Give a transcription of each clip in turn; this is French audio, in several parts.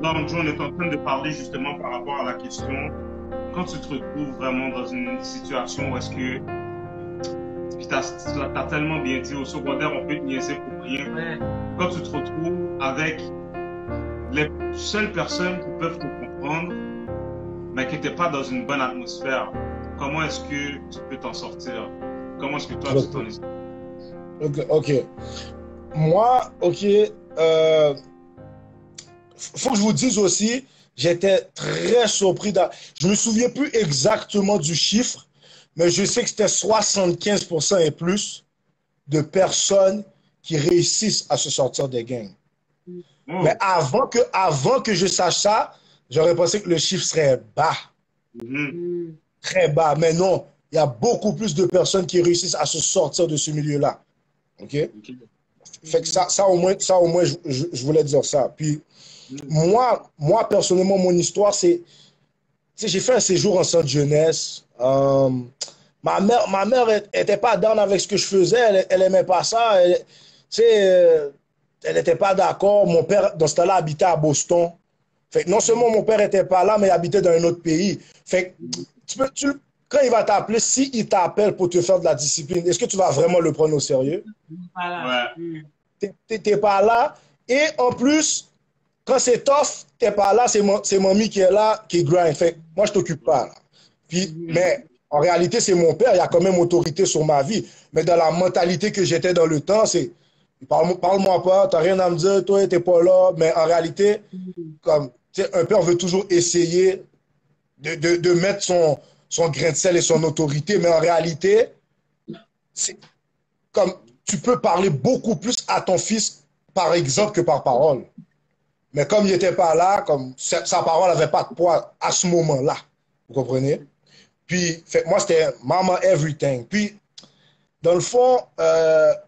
Donc, on est en train de parler justement par rapport à la question, quand tu te retrouves vraiment dans une situation où est-ce que, puis t'as tellement bien dit, au secondaire, on peut te niaiser pour rien. Ouais. Quand tu te retrouves avec les seules personnes qui peuvent te comprendre, mais qui n'étaient pas dans une bonne atmosphère, comment est-ce que tu peux t'en sortir? Comment est-ce que toi, tu t'en es sorti? Ok. Moi, faut que je vous dise aussi, j'étais très surpris. Je me souviens plus exactement du chiffre, mais je sais que c'était 75% et plus de personnes qui réussissent à se sortir des gangs. Oh. Mais avant que je sache ça, j'aurais pensé que le chiffre serait bas. Mhm. Très bas. Mais non, il y a beaucoup plus de personnes qui réussissent à se sortir de ce milieu-là. OK? Ok. Fait que ça au moins, je voulais dire ça. Puis, moi, personnellement, mon histoire, c'est... Tu sais, j'ai fait un séjour en centre jeunesse. Ma mère était pas down avec ce que je faisais. Elle aimait pas ça. Tu sais, elle n'était pas d'accord. Mon père, dans ce temps-là, habitait à Boston. Fait que non seulement mon père était pas là, mais il habitait dans un autre pays. Fait que quand il va t'appeler, s'il t'appelle pour te faire de la discipline, est-ce que tu vas vraiment le prendre au sérieux? Voilà. Ouais. T'es pas là. Et en plus, quand c'est tough, t'es pas là, c'est mamie qui est là, qui grind. Fait que moi, je t'occupe pas là. Puis, mais en réalité, c'est mon père, il a quand même autorité sur ma vie. Mais dans la mentalité que j'étais dans le temps, c'est parle-moi pas, t'as rien à me dire, toi, t'es pas là. Mais en réalité, comme, tu sais, un père veut toujours essayer de mettre son grain de sel et son autorité. Mais en réalité, c'est comme tu peux parler beaucoup plus à ton fils par exemple que par parole. Mais comme il n'était pas là, comme sa parole n'avait pas de poids à ce moment-là. Vous comprenez? Puis, fait, moi, c'était Mama Everything. Puis, dans le fond,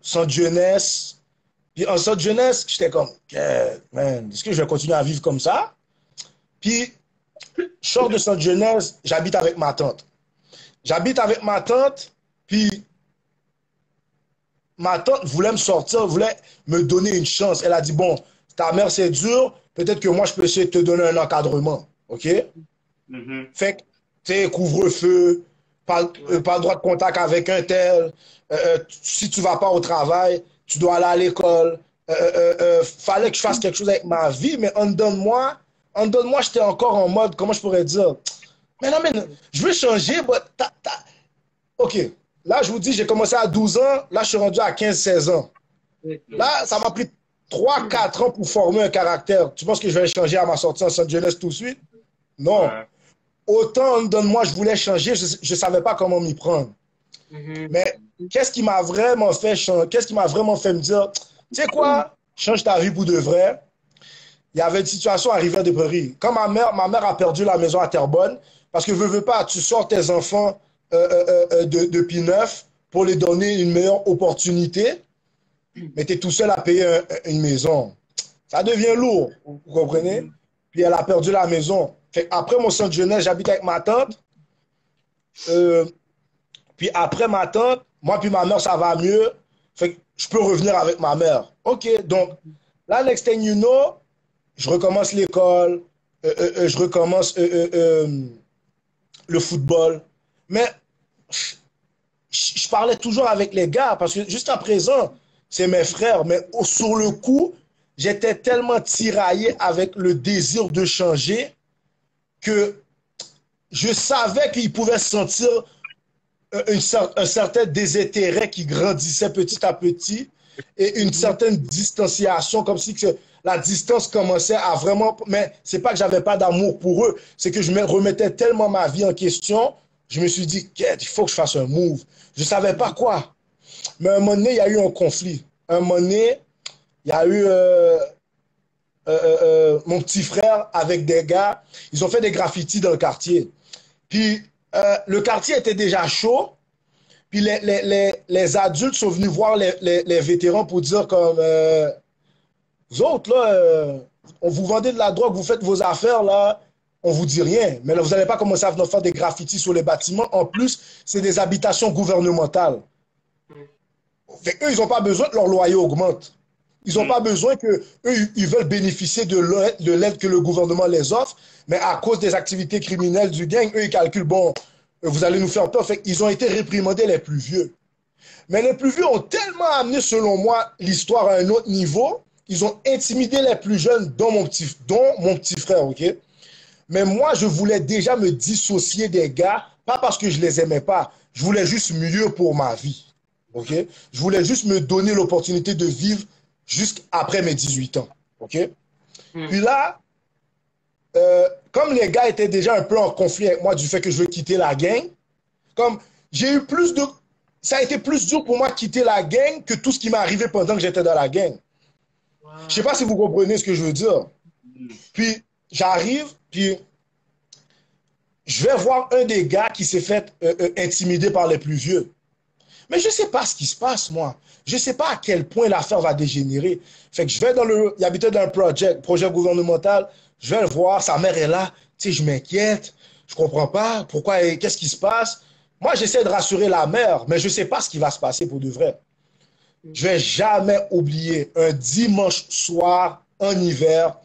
centre jeunesse. Puis, en centre jeunesse, j'étais comme, man, est-ce que je vais continuer à vivre comme ça? Puis, je sors de centre jeunesse, j'habite avec ma tante. J'habite avec ma tante, puis ma tante voulait me sortir, voulait me donner une chance. Elle a dit, bon, ta mère, c'est dur, peut-être que moi, je peux essayer de te donner un encadrement. OK? Fait que, tu sais, couvre-feu, pas le droit de contact avec un tel. Si tu vas pas au travail, tu dois aller à l'école. Fallait que je fasse quelque chose avec ma vie, mais en dedans de moi, j'étais encore en mode, comment je pourrais dire? Mais non, je veux changer, mais OK. Là, je vous dis, j'ai commencé à 12 ans. Là, je suis rendu à 15-16 ans. Là, ça m'a pris 3-4 ans pour former un caractère. Tu penses que je vais changer à ma sortie en centre jeunesse tout de suite? Non. Ouais. Autant dans moi, je voulais changer, je ne savais pas comment m'y prendre. Mais qu'est-ce qui m'a vraiment fait changer? Qu'est-ce qui m'a vraiment fait me dire, tu sais quoi, change ta vie pour de vrai? Il y avait une situation à Rivière-des-Prairies. Quand ma mère a perdu la maison à Terrebonne, parce que veux pas, tu sors tes enfants de P9 pour les donner une meilleure opportunité, mais tu es tout seul à payer une maison. Ça devient lourd, vous comprenez? Puis elle a perdu la maison. Fait après mon centre jeunesse, j'habite avec ma tante. Puis après ma tante, moi puis ma mère, ça va mieux. Fait que je peux revenir avec ma mère. OK, donc là, next thing you know, je recommence l'école, je recommence le football. Mais je parlais toujours avec les gars parce que jusqu'à présent, c'est mes frères. Mais sur le coup, j'étais tellement tiraillé avec le désir de changer que je savais qu'il pouvait sentir un certain désintérêt qui grandissait petit à petit et une certaine distanciation, comme si que la distance commençait à vraiment... Mais c'est pas que j'avais pas d'amour pour eux, c'est que je me remettais tellement ma vie en question, je me suis dit, il faut que je fasse un move. Je savais pas quoi. Mais à un moment donné, il y a eu un conflit. À un moment donné, il y a eu mon petit frère avec des gars, ils ont fait des graffitis dans le quartier. Puis le quartier était déjà chaud. Puis les adultes sont venus voir les vétérans pour dire comme vous autres, là, on vous vendez de la drogue, vous faites vos affaires, là, on vous dit rien. Mais là, vous n'allez pas commencer à venir faire des graffitis sur les bâtiments. En plus, c'est des habitations gouvernementales. Fait eux, ils n'ont pas besoin que leur loyer augmente. Ils n'ont pas besoin que eux, ils veulent bénéficier de l'aide que le gouvernement les offre, mais à cause des activités criminelles du gang, eux, ils calculent, bon, vous allez nous faire peur. Fait qu'ils ont été réprimandés les plus vieux. Mais les plus vieux ont tellement amené, selon moi, l'histoire à un autre niveau. Ils ont intimidé les plus jeunes, dont mon petit frère, OK? Mais moi, je voulais déjà me dissocier des gars, pas parce que je les aimais pas. Je voulais juste mieux pour ma vie, OK? Je voulais juste me donner l'opportunité de vivre jusqu'après mes 18 ans, OK? Puis là, comme les gars étaient déjà un peu en conflit avec moi du fait que je veux quitter la gang, comme j'ai eu plus de... Ça a été plus dur pour moi de quitter la gang que tout ce qui m'est arrivé pendant que j'étais dans la gang. Wow. Je sais pas si vous comprenez ce que je veux dire. Puis, j'arrive, puis je vais voir un des gars qui s'est fait intimider par les plus vieux. Mais je sais pas ce qui se passe, moi. Je sais pas à quel point l'affaire va dégénérer. Fait que je vais il habitait dans un projet gouvernemental, je vais le voir, sa mère est là, tu sais, je m'inquiète, je comprends pas, pourquoi, qu'est-ce qui se passe? Moi, j'essaie de rassurer la mère, mais je sais pas ce qui va se passer pour de vrai. Je vais jamais oublier un dimanche soir en hiver,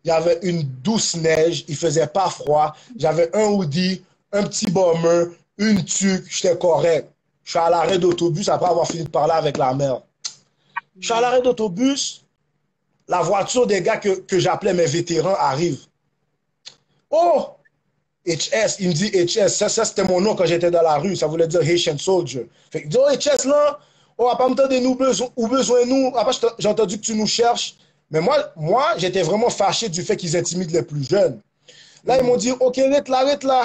il y avait une douce neige, il faisait pas froid, j'avais un hoodie, un petit bomber, une tuque, j'étais correct. Je suis à l'arrêt d'autobus après avoir fini de parler avec la mère. Je suis à l'arrêt d'autobus, la voiture des gars que j'appelais mes vétérans arrive. Oh! HS, il me dit HS, ça c'était mon nom quand j'étais dans la rue, ça voulait dire Haitian Soldier. Fait que, oh HS là, oh, pas me de nous, ou besoin de nous, après j'ai entendu que tu nous cherches. Mais moi j'étais vraiment fâché du fait qu'ils intimident les plus jeunes. Là, ils m'ont dit, ok, arrête là.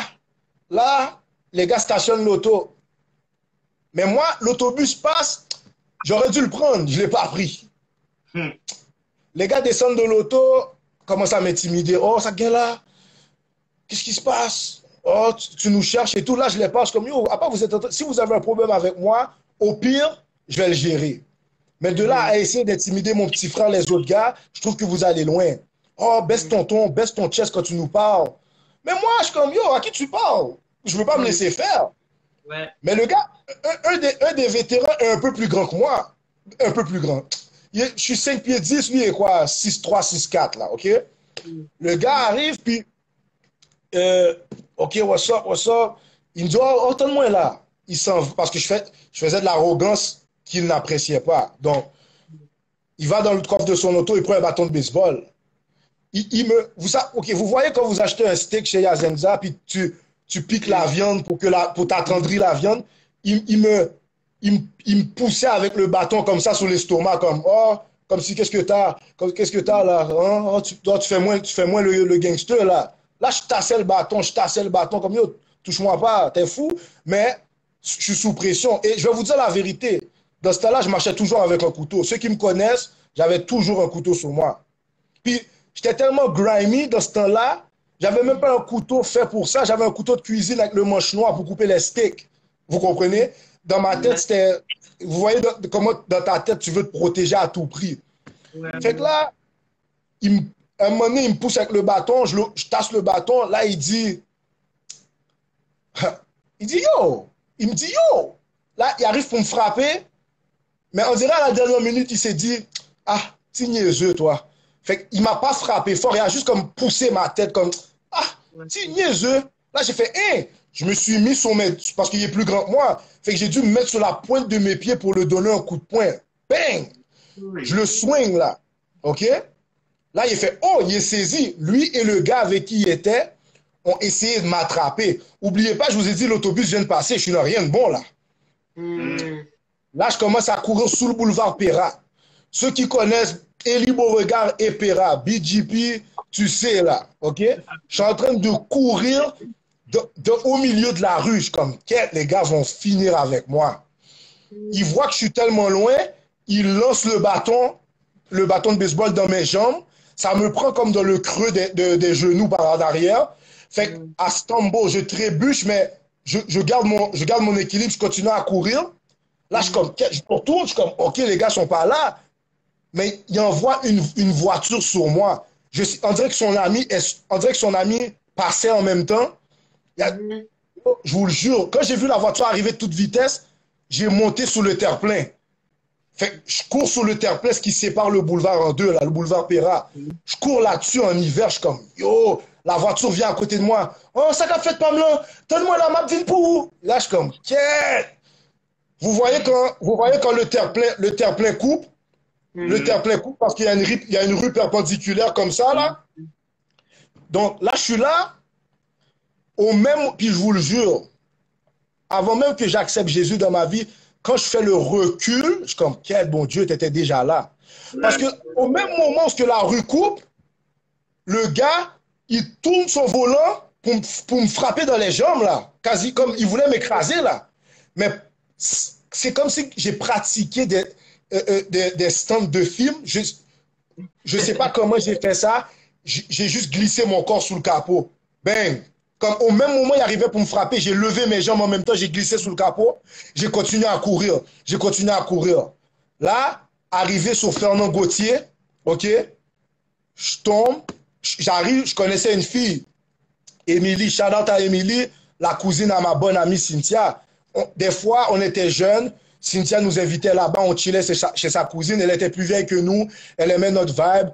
Là, les gars stationnent l'auto. Mais moi, l'autobus passe, j'aurais dû le prendre, je ne l'ai pas pris. Les gars descendent de l'auto, commencent à m'intimider. Oh, ça gueule là. Qu'est-ce qui se passe? Oh, tu nous cherches et tout. Là, je les passe comme yo. Après, si vous avez un problème avec moi, au pire, je vais le gérer. Mais de là à essayer d'intimider mon petit frère, les autres gars, je trouve que vous allez loin. Oh, baisse ton ton, baisse ton chest quand tu nous parles. Mais moi, je suis comme yo, à qui tu parles? Je ne veux pas me laisser faire. Ouais. Mais le gars, un des vétérans est un peu plus grand que moi. Un peu plus grand. Je suis 5 pieds 10, lui est quoi? 6'3, 6'4 là, ok? Le gars arrive, puis ok, what's up? Il me dit, oh, donne-moi là. Il s'en va, parce que je faisais de l'arrogance qu'il n'appréciait pas. Donc, il va dans le coffre de son auto, il prend un bâton de baseball. Vous voyez quand vous achetez un steak chez Yazenza, puis tu piques la viande pour t'attendrir la viande, il me poussait avec le bâton comme ça sur l'estomac, comme si qu'est-ce que t'as là, hein? Oh, tu fais moins le gangster là. Là, je tassais le bâton comme yo, touche-moi pas, t'es fou, mais je suis sous pression. Et je vais vous dire la vérité, dans ce temps-là, je marchais toujours avec un couteau. Ceux qui me connaissent, j'avais toujours un couteau sur moi. Puis, j'étais tellement grimy dans ce temps-là, j'avais même pas un couteau fait pour ça, j'avais un couteau de cuisine avec le manche noir pour couper les steaks. Vous comprenez? Dans ma tête, c'était... Vous voyez comment dans ta tête, tu veux te protéger à tout prix. Fait que là, à un moment donné, il me pousse avec le bâton, je tasse le bâton, là, il dit yo! Il me dit yo! Là, il arrive pour me frapper, mais on dirait à la dernière minute, il s'est dit, ah, t'es niaiseux, toi. Fait qu'il m'a pas frappé fort, il a juste comme poussé ma tête, comme, ah, t'es niaiseux. Là, j'ai fait, je me suis mis sur parce qu'il est plus grand que moi. Fait que j'ai dû me mettre sur la pointe de mes pieds pour le donner un coup de poing. Bang! Je le swing, là. OK? Là, il fait, oh, il est saisi. Lui et le gars avec qui il était ont essayé de m'attraper. Oubliez pas, je vous ai dit, l'autobus vient de passer, je suis dans rien de bon, là. Là, je commence à courir sous le boulevard Péra. Ceux qui connaissent Élie Beauregard et Péra, BGP, tu sais, là, OK? Je suis en train de courir au milieu de la rue. Je suis comme, les gars vont finir avec moi. Ils voient que je suis tellement loin, ils lancent le bâton de baseball dans mes jambes. Ça me prend comme dans le creux des genoux par en arrière. Fait qu'à Stambo, je trébuche, mais je garde mon équilibre, je continue à courir. Là, je retourne, je suis comme, OK, les gars sont pas là. Mais il envoie une voiture sur moi. On dirait que son ami passait en même temps. Je vous le jure, quand j'ai vu la voiture arriver de toute vitesse, j'ai monté sous le terre-plein. Fait que je cours sur le terre-plein qui sépare le boulevard en deux, là, le boulevard Péra. Je cours là-dessus en hiver, je suis comme, yo, la voiture vient à côté de moi. Oh, ça qu'a fait Pamela, donne-moi la map d'une pour. Là, je suis comme, qu'est-ce? Vous voyez quand le terre-plein coupe, le terre-plein coupe parce qu'il y a une rue perpendiculaire comme ça, là. Donc là, je suis là, puis je vous le jure, avant même que j'accepte Jésus dans ma vie, quand je fais le recul, je suis comme, quel bon Dieu, tu étais déjà là. Parce qu'au même moment où la rue coupe, le gars, il tourne son volant pour me frapper dans les jambes, là. Quasi comme il voulait m'écraser, là. Mais c'est comme si j'ai pratiqué des stunts de film. Je ne sais pas comment j'ai fait ça. J'ai juste glissé mon corps sous le capot. Bang! Comme au même moment, il arrivait pour me frapper, j'ai levé mes jambes en même temps, j'ai glissé sous le capot. J'ai continué à courir. J'ai continué à courir. Là, arrivé sur Fernand Gauthier, OK? Je tombe, j'arrive, je connaissais une fille, Émilie, shout out à Émilie, la cousine à ma bonne amie Cynthia. Des fois, on était jeunes, Cynthia nous invitait là-bas, on chillait chez sa cousine, elle était plus vieille que nous, elle aimait notre vibe,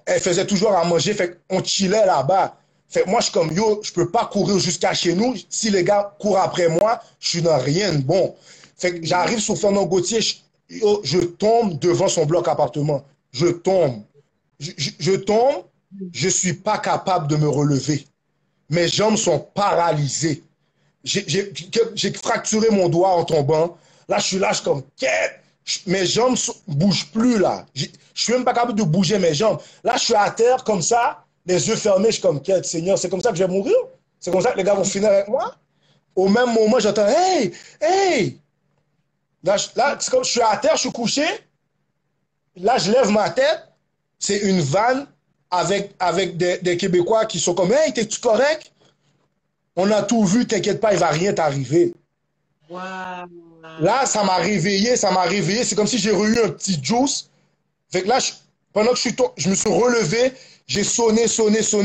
elle faisait toujours à manger, fait qu'on chillait là-bas. Fait que moi, je suis comme, yo, je peux pas courir jusqu'à chez nous. Si les gars courent après moi, je suis dans rien de bon. Fait que j'arrive sur Fernand Gauthier, je tombe devant son bloc appartement. Je tombe. Je tombe, je suis pas capable de me relever. Mes jambes sont paralysées. J'ai fracturé mon doigt en tombant. Là, je suis comme, mes jambes bougent plus, là. Je suis même pas capable de bouger mes jambes. Là, je suis à terre comme ça. Les yeux fermés, je suis comme, quête, Seigneur, c'est comme ça que je vais mourir? C'est comme ça que les gars vont finir avec moi? Au même moment, j'entends, hey, hey! Là, c'est comme, je suis à terre, je suis couché. Là, je lève ma tête. C'est une vanne avec des Québécois qui sont comme, hey, t'es-tu correct? On a tout vu, t'inquiète pas, il va rien t'arriver. Wow. Là, ça m'a réveillé. C'est comme si j'ai eu un petit juice. Fait que là, pendant que je me suis relevé, j'ai sonné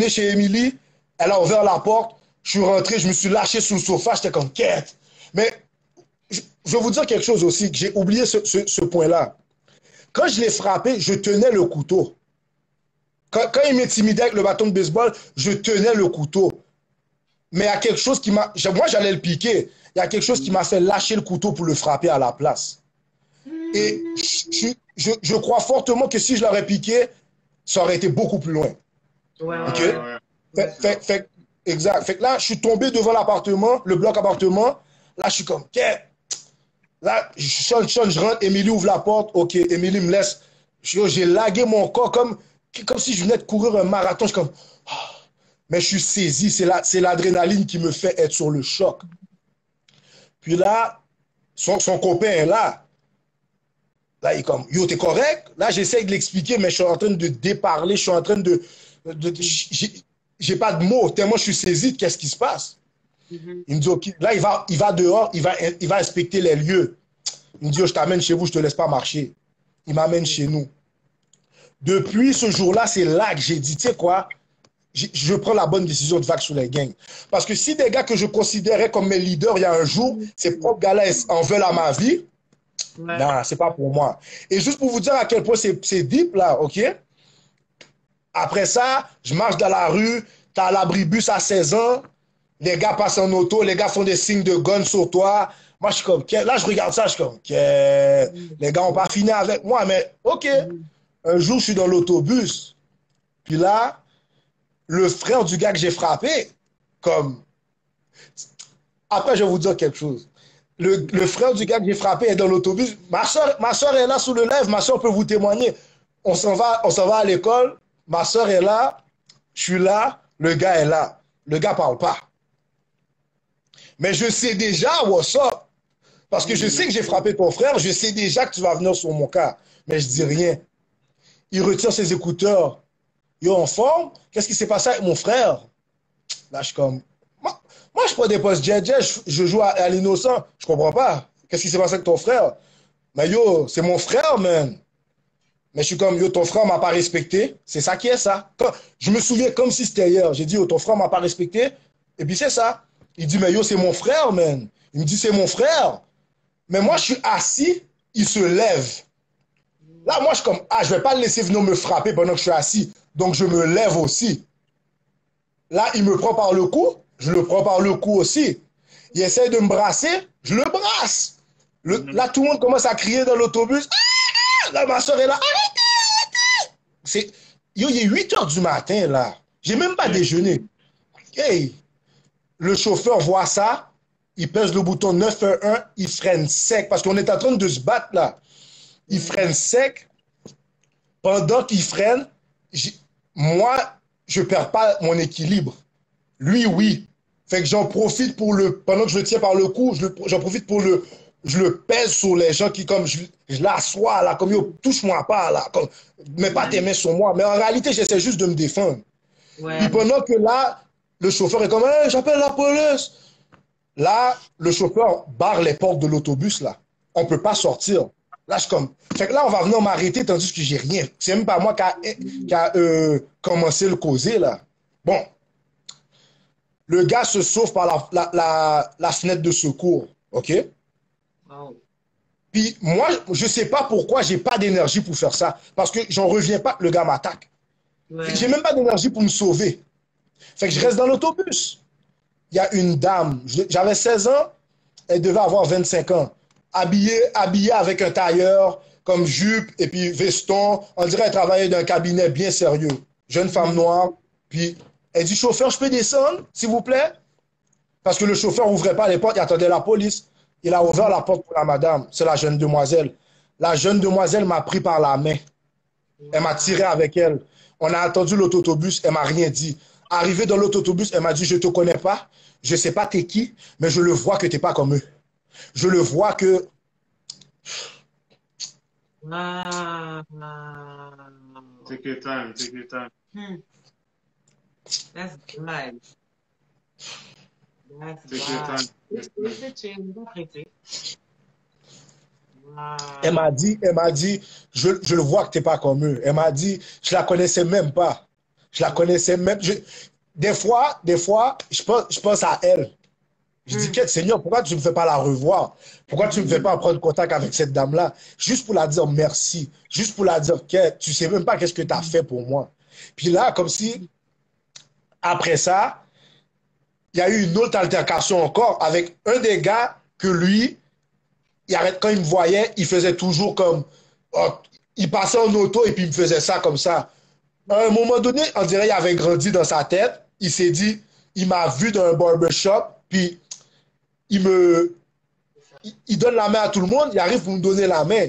chez Émilie. Elle a ouvert la porte. Je suis rentré, je me suis lâché sous le sofa. J'étais comme, quête. Mais je vais vous dire quelque chose aussi, que j'ai oublié ce point-là. Quand je l'ai frappé, je tenais le couteau. Quand il m'intimidait avec le bâton de baseball, je tenais le couteau. Mais il y a quelque chose qui m'a... Moi, j'allais le piquer. Il y a quelque chose qui m'a fait lâcher le couteau pour le frapper à la place. Et je crois fortement que si je l'aurais piqué, ça aurait été beaucoup plus loin. Ouais, OK? ouais. Exact. Fait que là, je suis tombé devant l'appartement, le bloc appartement. Là, je suis comme, qu'est-ce? Là, je rentre, Émilie ouvre la porte. OK, Émilie me laisse. J'ai lagué mon corps comme si je venais de courir un marathon. Je suis comme, oh. Mais je suis saisi. C'est l'adrénaline qui me fait être sur le choc. Puis là, son copain est là. Là, il est comme, yo, t'es correct? Là, j'essaie de l'expliquer, mais je suis en train de déparler. Je suis en train de j'ai pas de mots, tellement je suis saisi de qu'est-ce qui se passe. Il me dit, OK. Là, il va dehors, il va inspecter les lieux. Il me dit, oh, je t'amène chez vous, je te laisse pas marcher. Il m'amène chez nous. Depuis ce jour-là, c'est là que j'ai dit, tu sais quoi, je prends la bonne décision de vague sur les gangs. Parce que si des gars que je considérais comme mes leaders il y a un jour, ces propres gars-là en veulent à ma vie, non, c'est pas pour moi. Et juste pour vous dire à quel point c'est deep, là, OK? Après ça, je marche dans la rue, t'as l'abribus à 16 ans, les gars passent en auto, les gars font des signes de gun sur toi. Moi, je suis comme, là, je regarde ça, je suis comme, les gars n'ont pas fini avec moi, mais OK. Un jour, je suis dans l'autobus, puis là, le frère du gars que j'ai frappé, comme... Après, je vais vous dire quelque chose. Le frère du gars que j'ai frappé est dans l'autobus. Ma soeur est là sous le live, ma soeur peut vous témoigner. On s'en va à l'école, ma soeur est là, je suis là, le gars est là. Le gars parle pas. Mais je sais déjà what's up. Parce que je sais que j'ai frappé ton frère, je sais déjà que tu vas venir sur mon cas. Mais je dis rien. Il retire ses écouteurs. Yo, en forme? Qu'est-ce qui s'est passé avec mon frère? Là, je suis comme... Moi, je prends des postes jet, je joue à l'innocent. Je comprends pas. Qu'est-ce qui s'est passé avec ton frère? Mais yo, c'est mon frère, man. Mais je suis comme, yo, ton frère m'a pas respecté. C'est ça qui est ça. Je me souviens comme si c'était hier. J'ai dit, yo, ton frère m'a pas respecté. Et puis c'est ça. Il dit, mais yo, c'est mon frère, man. Il me dit, c'est mon frère. Mais moi, je suis assis, il se lève. Là, moi, je suis comme, ah, je vais pas le laisser venir me frapper pendant que je suis assis. Donc, je me lève aussi. Là, il me prend par le cou, je le prends par le cou aussi. Il essaie de me brasser, je le brasse. Là, tout le monde commence à crier dans l'autobus. Ah! Là, ma soeur est là. Arrêtez! Yo, il est 8 h du matin, là. J'ai même pas déjeuné. Hey! Le chauffeur voit ça, il pèse le bouton 911, il freine sec, parce qu'on est en train de se battre, là. Il freine sec. Pendant qu'il freine, moi, je perds pas mon équilibre. Lui, oui. Fait que j'en profite pour pendant que je le tiens par le cou, j'en profite pour je le pèse sur les gens qui, comme, je l'assois, là, comme, yo, touche-moi pas, là, comme, mets pas tes mains sur moi. Mais en réalité, j'essaie juste de me défendre. Ouais. Puis pendant que là, le chauffeur est comme, hey, j'appelle la police. Là, le chauffeur barre les portes de l'autobus, là. On peut pas sortir. Là, je suis comme, fait que là, on va venir m'arrêter tandis que j'ai rien. C'est même pas moi qui a commencé le causer, là. Bon. Le gars se sauve par la fenêtre de secours. OK? Wow. Puis moi, je sais pas pourquoi j'ai pas d'énergie pour faire ça. Parce que j'en reviens pas que le gars m'attaque. Ouais. J'ai même pas d'énergie pour me sauver. Fait que je reste dans l'autobus. Il y a une dame, j'avais 16 ans, elle devait avoir 25 ans. Habillée avec un tailleur, comme jupe et puis veston. On dirait qu'elle travaillait dans un cabinet bien sérieux. Jeune femme noire. Puis elle dit, chauffeur, je peux descendre, s'il vous plaît? Parce que le chauffeur n'ouvrait pas les portes, il attendait la police. Il a ouvert la porte pour la madame. C'est la jeune demoiselle. La jeune demoiselle m'a pris par la main. Elle m'a tiré avec elle. On a attendu l'autobus, elle m'a rien dit. Arrivé dans l'autobus, elle m'a dit, je te connais pas, je sais pas t'es qui, mais je le vois que t'es pas comme eux. Je le vois que... Take your time, take your time. That's bad. That's Take your bad. time. Elle m'a dit, je le vois que t'es pas comme eux. Elle m'a dit, je la connaissais même pas. Je la connaissais même. Des fois, je pense à elle. Je dis, quel Seigneur, pourquoi tu ne me fais pas la revoir? Pourquoi tu ne me fais pas prendre contact avec cette dame-là? Juste pour la dire merci. Juste pour la dire que tu sais même pas qu'est-ce que tu as fait pour moi. Puis là, comme si, après ça, il y a eu une autre altercation encore avec un des gars que lui, quand il me voyait, il faisait toujours comme... Oh, il passait en auto et puis il me faisait ça comme ça. À un moment donné, on dirait qu'il avait grandi dans sa tête. Il s'est dit, il m'a vu dans un barbershop, puis il donne la main à tout le monde, il arrive pour me donner la main.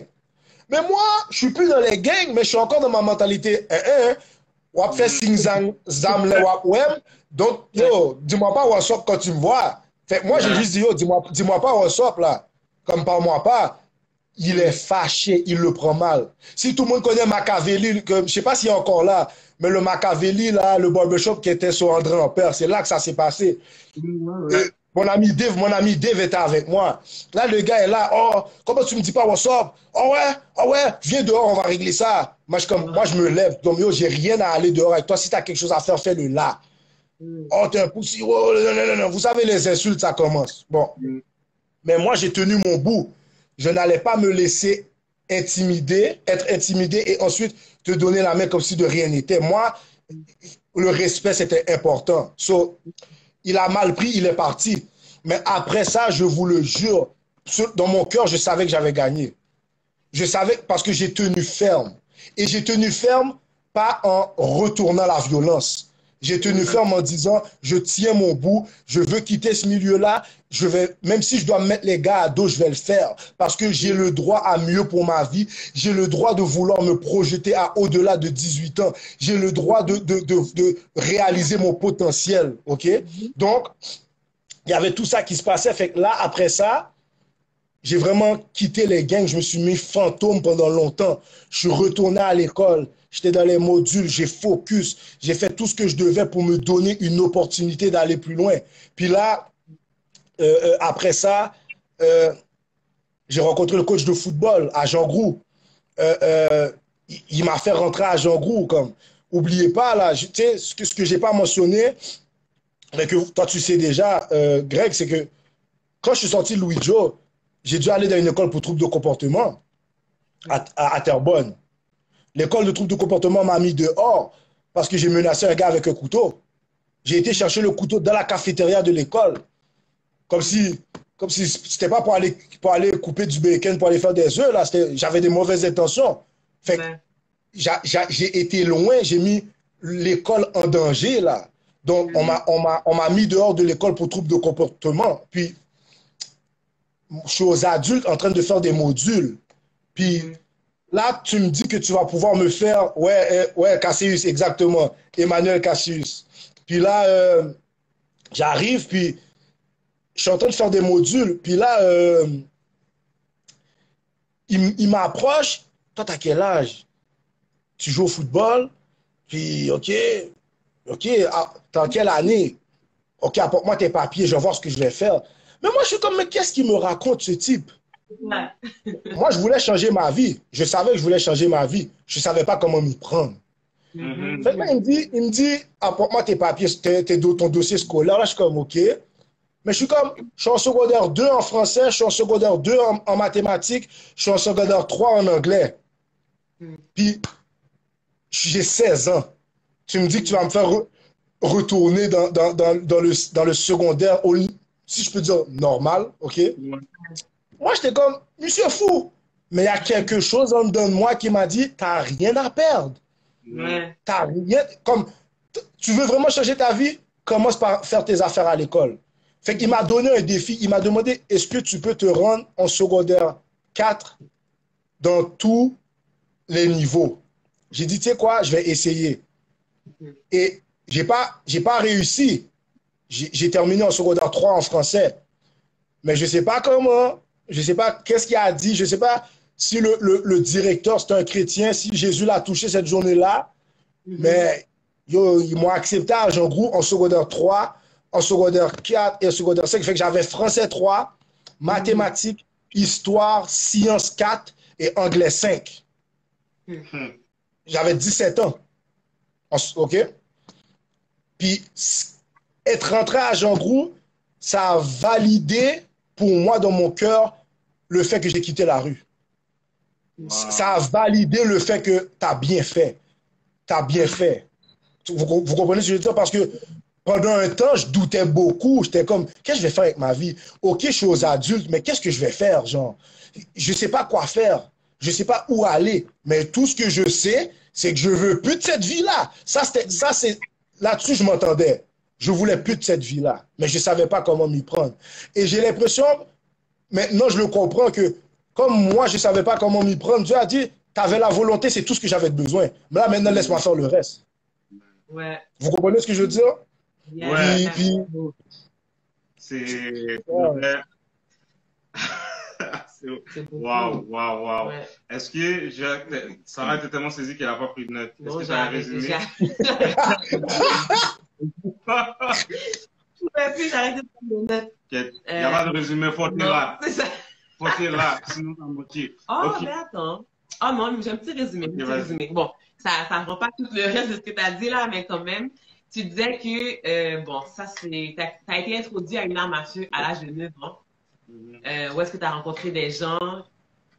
Mais moi, je suis plus dans les gangs, mais je suis encore dans ma mentalité. Wap fait sing zam le wap wem. Donc, yo, dis-moi pas what's up quand tu me vois. Fait moi, j'ai juste dit, yo, dis-moi pas what's up là. Comme parle-moi pas. Il est fâché, il le prend mal. Si tout le monde connaît Machiavelli, je ne sais pas s'il est encore là, mais le Machiavelli, là, le barbershop qui était sur André Ampère, c'est là que ça s'est passé. Mon ami Dave était avec moi. Là, le gars est là. Oh, comment tu me dis pas what's up? Oh ouais, viens dehors, on va régler ça. Moi, je me lève. Donc, yo, j'ai rien à aller dehors avec toi. Si tu as quelque chose à faire, fais-le là. Oh, t'es un poussi. Oh, non. Vous savez, les insultes, ça commence. Bon. Mais moi, j'ai tenu mon bout. Je n'allais pas me laisser être intimidé et ensuite te donner la main comme si de rien n'était. Moi, le respect, c'était important. So, il a mal pris, il est parti. Mais après ça, je vous le jure, dans mon cœur, je savais que j'avais gagné. Je savais parce que j'ai tenu ferme. Et j'ai tenu ferme pas en retournant la violence. J'ai tenu ferme en disant, je tiens mon bout, je veux quitter ce milieu-là, même si je dois mettre les gars à dos, je vais le faire. Parce que j'ai le droit à mieux pour ma vie. J'ai le droit de vouloir me projeter à au-delà de 18 ans. J'ai le droit de réaliser mon potentiel. OK? Donc, il y avait tout ça qui se passait. Fait que là, après ça, j'ai vraiment quitté les gangs. Je me suis mis fantôme pendant longtemps. Je suis retourné à l'école. J'étais dans les modules, j'ai focus, j'ai fait tout ce que je devais pour me donner une opportunité d'aller plus loin. Puis là, après ça, j'ai rencontré le coach de football à Jean Groux. Il m'a fait rentrer à Jean Groux. Comme, oubliez pas, là, tu sais, ce que je n'ai pas mentionné, mais que toi tu sais déjà, Greg, c'est que quand je suis sorti de Louis Joe, j'ai dû aller dans une école pour troubles de comportement à Terrebonne. l'école de troubles de comportement m'a mis dehors parce que j'ai menacé un gars avec un couteau. J'ai été chercher le couteau dans la cafétéria de l'école. Comme si c'était pas pour aller couper du bacon, pour aller faire des œufs, là. J'avais des mauvaises intentions. Fait que j'ai été loin, j'ai mis l'école en danger, là. Donc, on m'a mis dehors de l'école pour troubles de comportement. Puis, je suis aux adultes en train de faire des modules. Puis, là, tu me dis que tu vas pouvoir me faire, ouais, Cassius, exactement, Emmanuel Cassius. Puis là, j'arrive, puis je suis en train de faire des modules. Puis là, il m'approche. Toi, t'as quel âge? Tu joues au football? Puis, OK, t'as quelle année? OK, apporte-moi tes papiers, je vais voir ce que je vais faire. Mais moi, je suis comme, mais qu'est-ce qu'il me raconte, ce type? Moi, je voulais changer ma vie. Je savais que je voulais changer ma vie. Je ne savais pas comment m'y prendre. Fait que là, il me dit, apporte-moi tes papiers, ton dossier scolaire. Là, je suis comme, OK. Mais je suis en secondaire 2 en français, je suis en secondaire 2 en mathématiques, je suis en secondaire 3 en anglais. Puis, j'ai 16 ans. Tu me dis que tu vas me faire retourner dans le secondaire, si je peux dire normal, OK? Moi, j'étais comme, monsieur fou. Mais il y a quelque chose en dedans de moi qui m'a dit, t'as rien à perdre. T'as rien. Comme, tu veux vraiment changer ta vie? Commence par faire tes affaires à l'école. Fait qu'il m'a donné un défi. Il m'a demandé, est-ce que tu peux te rendre en secondaire 4 dans tous les niveaux? J'ai dit, tu sais quoi, je vais essayer. Et j'ai pas réussi. J'ai terminé en secondaire 3 en français. Mais je ne sais pas comment, je ne sais pas qu'est-ce qu'il a dit, je ne sais pas si le directeur, c'est un chrétien, si Jésus l'a touché cette journée-là. Mais ils m'ont accepté à Jean Groux en secondaire 3, en secondaire 4 et en secondaire 5. Fait que j'avais français 3, mathématiques, histoire, sciences 4 et anglais 5. J'avais 17 ans. OK? Puis, être rentré à Jean Groux, ça a validé pour moi dans mon cœur le fait que j'ai quitté la rue. Ça a validé le fait que tu as bien fait. Tu as bien fait. Vous comprenez ce que je veux dire? Parce que pendant un temps, je doutais beaucoup. J'étais comme, qu'est-ce que je vais faire avec ma vie? OK, je suis aux adultes, mais qu'est-ce que je vais faire, genre? Je ne sais pas quoi faire. Je ne sais pas où aller. Mais tout ce que je sais, c'est que je veux plus de cette vie-là. Là-dessus, je m'entendais. Je voulais plus de cette vie-là. Mais je ne savais pas comment m'y prendre. Et j'ai l'impression, maintenant, je le comprends que comme moi, je ne savais pas comment m'y prendre, Dieu a dit, tu avais la volonté, c'est tout ce que j'avais besoin. Mais là, maintenant, laisse-moi faire le reste. Vous comprenez ce que je veux dire? Puis, c'est... Wow. Ouais. Est-ce que Sarah était tellement saisie qu'elle n'a pas pris de notes? Est-ce que ça a résumé? Je pouvais plus, j'arrête de prendre des notes. Il n'y a pas de résumé, faut être là. C'est ça. Faut être là, sinon t'as moitié. Oh, mais attends. Oh non, j'ai un petit résumé. Bon, ça ne rend pas tout le reste de ce que tu as dit là, mais quand même, tu disais que, tu as été introduit à une arme à feu à l'âge de 9 ans. Où est-ce que tu as rencontré des gens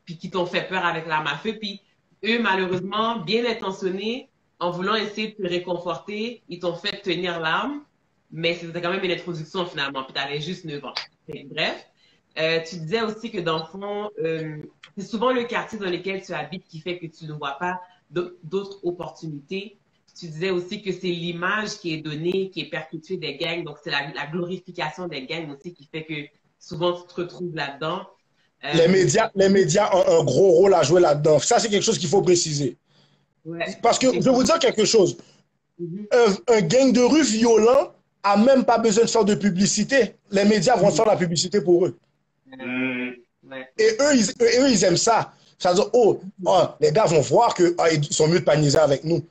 puis qui t'ont fait peur avec l'arme à feu, puis eux, malheureusement, bien intentionnés, en voulant essayer de te réconforter, ils t'ont fait tenir l'arme, mais c'était quand même une introduction finalement, puis tu avais juste 9 ans. Bref, tu disais aussi que dans le fond, c'est souvent le quartier dans lequel tu habites qui fait que tu ne vois pas d'autres opportunités. Tu disais aussi que c'est l'image qui est donnée, qui est perpétuée des gangs, donc c'est la glorification des gangs aussi qui fait que souvent, tu te retrouves là-dedans. Les médias ont un gros rôle à jouer là-dedans. Ça, c'est quelque chose qu'il faut préciser. Parce que, je vais vous dire quelque chose. Un gang de rue violent n'a même pas besoin de faire de publicité. Les médias vont faire la publicité pour eux. Et eux, ils aiment ça. C'est-à-dire, les gars vont voir qu'ils sont mieux de paniser avec nous.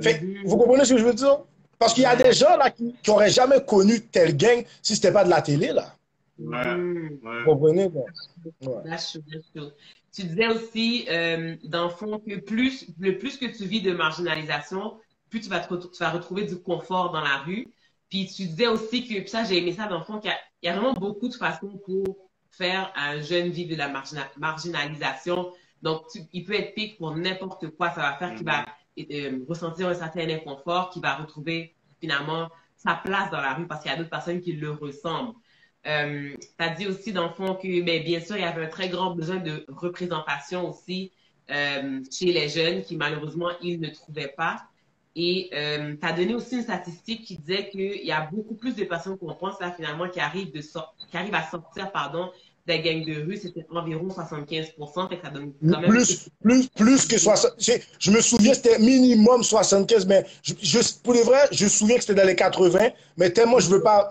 Fait, vous comprenez ce que je veux dire? Parce qu'il y a des gens là qui n'auraient jamais connu tel gang si ce n'était pas de la télé, là. Vous comprenez? Tu disais aussi, dans le fond, que le plus que tu vis de marginalisation, plus tu vas retrouver du confort dans la rue. Puis tu disais aussi que, puis ça, j'ai aimé ça, dans le fond, qu'il y a vraiment beaucoup de façons pour faire un jeune vivre de la marginalisation. Donc, il peut être pique pour n'importe quoi. Ça va faire qu'il va ressentir un certain inconfort, qu'il va retrouver finalement sa place dans la rue parce qu'il y a d'autres personnes qui le ressemblent. Tu as dit aussi, dans le fond, que ben, bien sûr, il y avait un très grand besoin de représentation aussi chez les jeunes qui, malheureusement, ils ne trouvaient pas. Et tu as donné aussi une statistique qui disait qu'il y a beaucoup plus de personnes qu'on pense là, finalement, qui arrivent à sortir, pardon, des gangs de rue. C'était environ 75%. Fait que ça donne quand même... Plus que 60. Je me souviens, c'était minimum 75, mais pour le vrai, je me souviens que c'était dans les 80, mais tellement je veux pas...